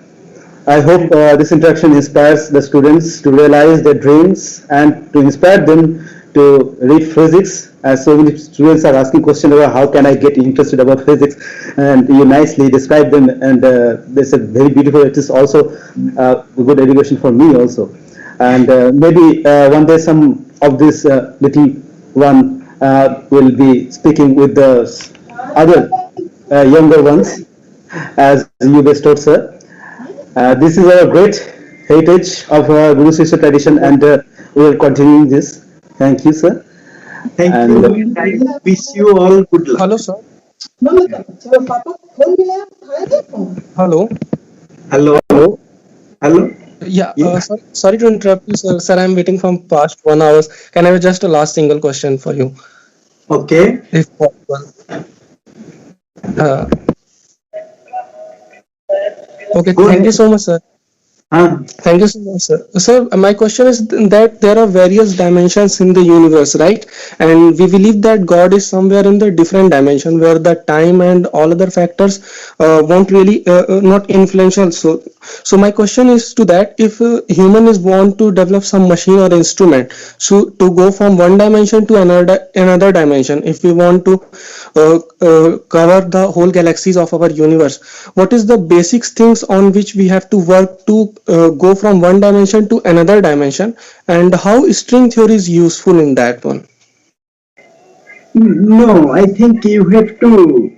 I hope this interaction inspires the students to realize their dreams and to inspire them to read physics, as so many students are asking questions about how can I get interested about physics, and you nicely describe them, and they said very beautiful. It is also a good education for me also, and maybe one day some of this little one will be speaking with the other younger ones, as you bestowed, sir. This is a great heritage of Guru Shishya tradition, and we will continue this. Thank you, sir. Thank you. I wish you all good luck. Hello, sir. Hello. Hello. Hello. Yeah, sorry to interrupt you, sir. Sir, I'm waiting from past 1 hour. Can I have just a last single question for you? Okay. If possible. Okay, thank you so much, sir. Thank you so much, sir. Sir, my question is that there are various dimensions in the universe, right? And we believe that God is somewhere in the different dimension where the time and all other factors won't really not influential. So my question is to that: if human is born to develop some machine or instrument, so to go from one dimension to another dimension, if we want to cover the whole galaxies of our universe, what is the basic things on which we have to work to go from one dimension to another dimension, and how string theory is useful in that one? No, I think you have to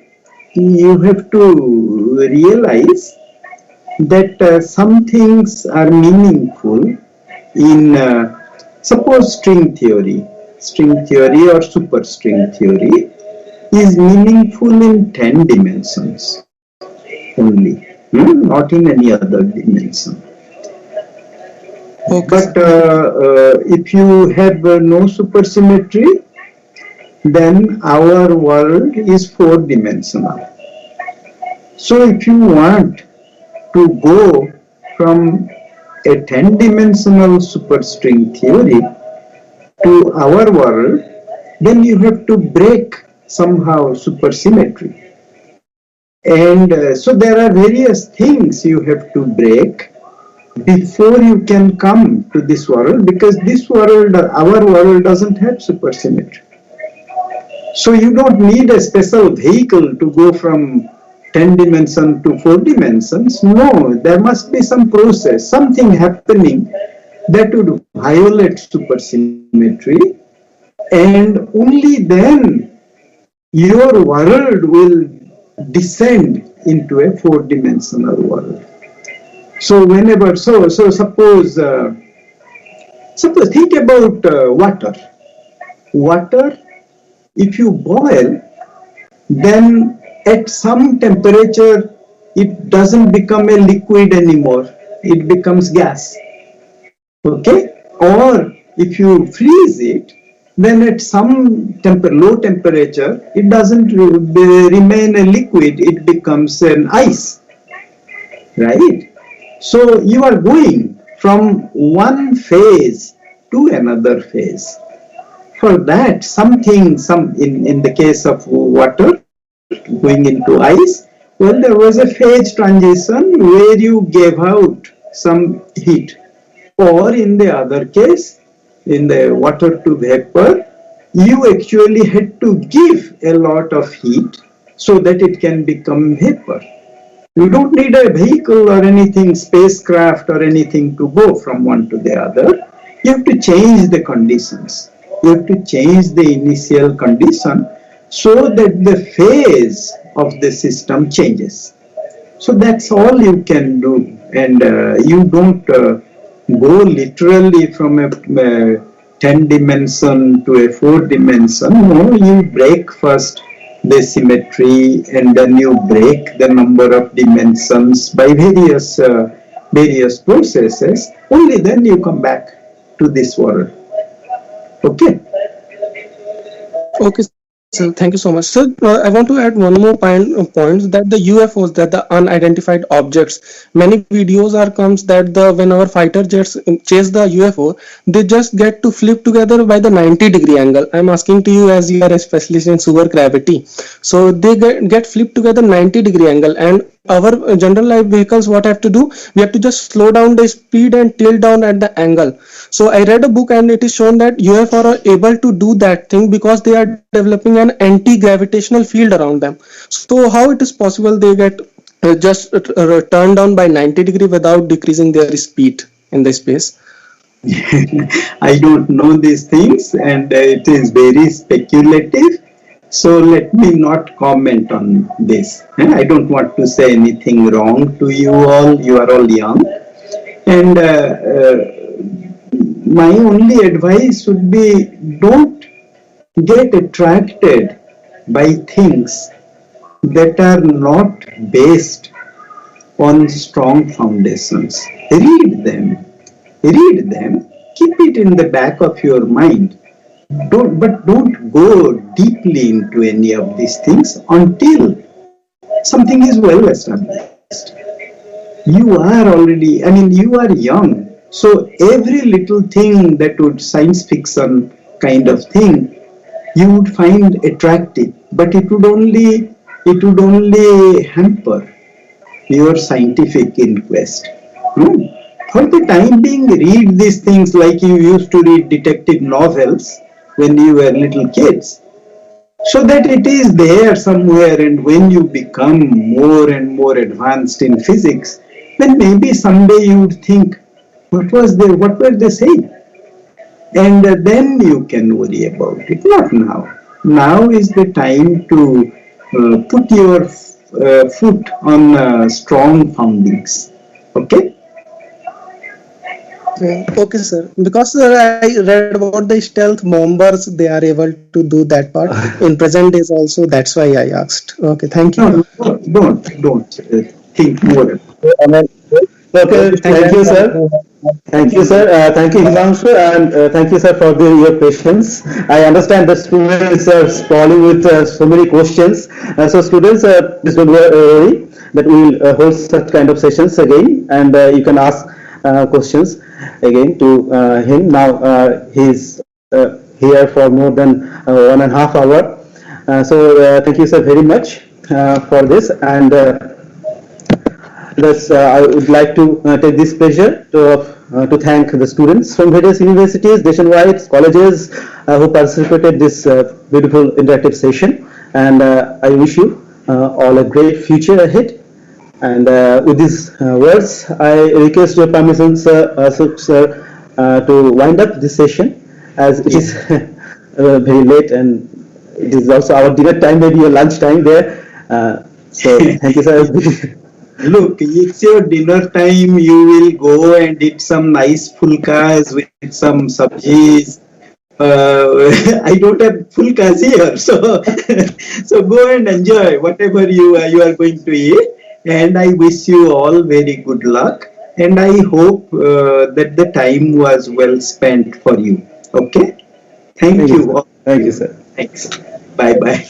realize that some things are meaningful in suppose string theory or superstring theory is meaningful in 10 dimensions only, not in any other dimension. Okay. But if you have no supersymmetry, then our world is 4-dimensional. So if you want to go from a 10-dimensional superstring theory to our world, then you have to break somehow supersymmetry. And so there are various things you have to break before you can come to this world, because this world, our world, doesn't have supersymmetry. So you don't need a special vehicle to go from 10 dimensions to 4 dimensions. No, there must be some process, something happening that would violate supersymmetry, and only then your world will descend into a 4-dimensional world. So whenever, suppose think about water. water, if you boil, then at some temperature it doesn't become a liquid anymore, it becomes gas. Okay? Or if you freeze it, then at some low temperature it doesn't remain a liquid, it becomes an ice. Right? So you are going from one phase to another phase. For that, in the case of water going into ice, well, there was a phase transition where you gave out some heat. Or in the other case, in the water to vapor, you actually had to give a lot of heat so that it can become vapor. You don't need a vehicle or anything, spacecraft or anything to go from one to the other. You have to change the conditions. You have to change the initial condition so that the phase of the system changes. So that's all you can do. And you don't go literally from a 10 dimension to a 4 dimension. No, you break first the symmetry and then you break the number of dimensions by various processes. Only then you come back to this world. Okay. Okay, so thank you so much. So I want to add one more point that the UFOs, that the unidentified objects, many videos are comes that when our fighter jets chase the UFO, they just get to flip together by the 90-degree angle. I'm asking to you as you are a specialist in super gravity. So they get flipped together 90-degree angle, and our general life vehicles, what have to do? We have to just slow down the speed and tilt down at the angle. So I read a book and it is shown that UFO are able to do that thing because they are developing an anti-gravitational field around them. So how it is possible they get just turned down by 90 degree without decreasing their speed in the space? I don't know these things and it is very speculative. So let me not comment on this. I don't want to say anything wrong to you all. You are all young. And my only advice would be, don't get attracted by things that are not based on strong foundations. Read them, keep it in the back of your mind. Don't go deeply into any of these things until something is well established. You are young. So every little thing that would science fiction kind of thing, you would find attractive, but it would only hamper your scientific inquest. For the time being, read these things like you used to read detective novels when you were little kids, so that it is there somewhere, and when you become more and more advanced in physics, then maybe someday you would think, what were they saying? And then you can worry about it. Not now. Now is the time to put your foot on strong foundings. Okay? Okay, sir. Because I read about the stealth bombers, they are able to do that part in present days also. That's why I asked. Okay, thank you. No, don't think more. Okay, thank you, sir. Thank you, sir. Thank you, Himanshu, and thank you, sir, for your patience. I understand the students are sprawling with so many questions. So, students, please don't worry that we will hold such kind of sessions again, and you can ask questions again to him. Now, he's here for more than 1.5 hours. So, thank you, sir, very much for this. And I would like to take this pleasure to thank the students from various universities, nationwide colleges who participated this beautiful interactive session. And I wish you all a great future ahead. And with these words, I request your permission, sir, to wind up this session, as it is very late and it is also our dinner time, maybe your lunch time there. So thank you, sir. Look, it's your dinner time. You will go and eat some nice fulkas with some sabjis, I don't have full kasi here, so so go and enjoy whatever you are going to eat, and I wish you all very good luck, and I hope that the time was well spent for you. Okay, thank you. Thank you, sir. Thanks. Bye bye.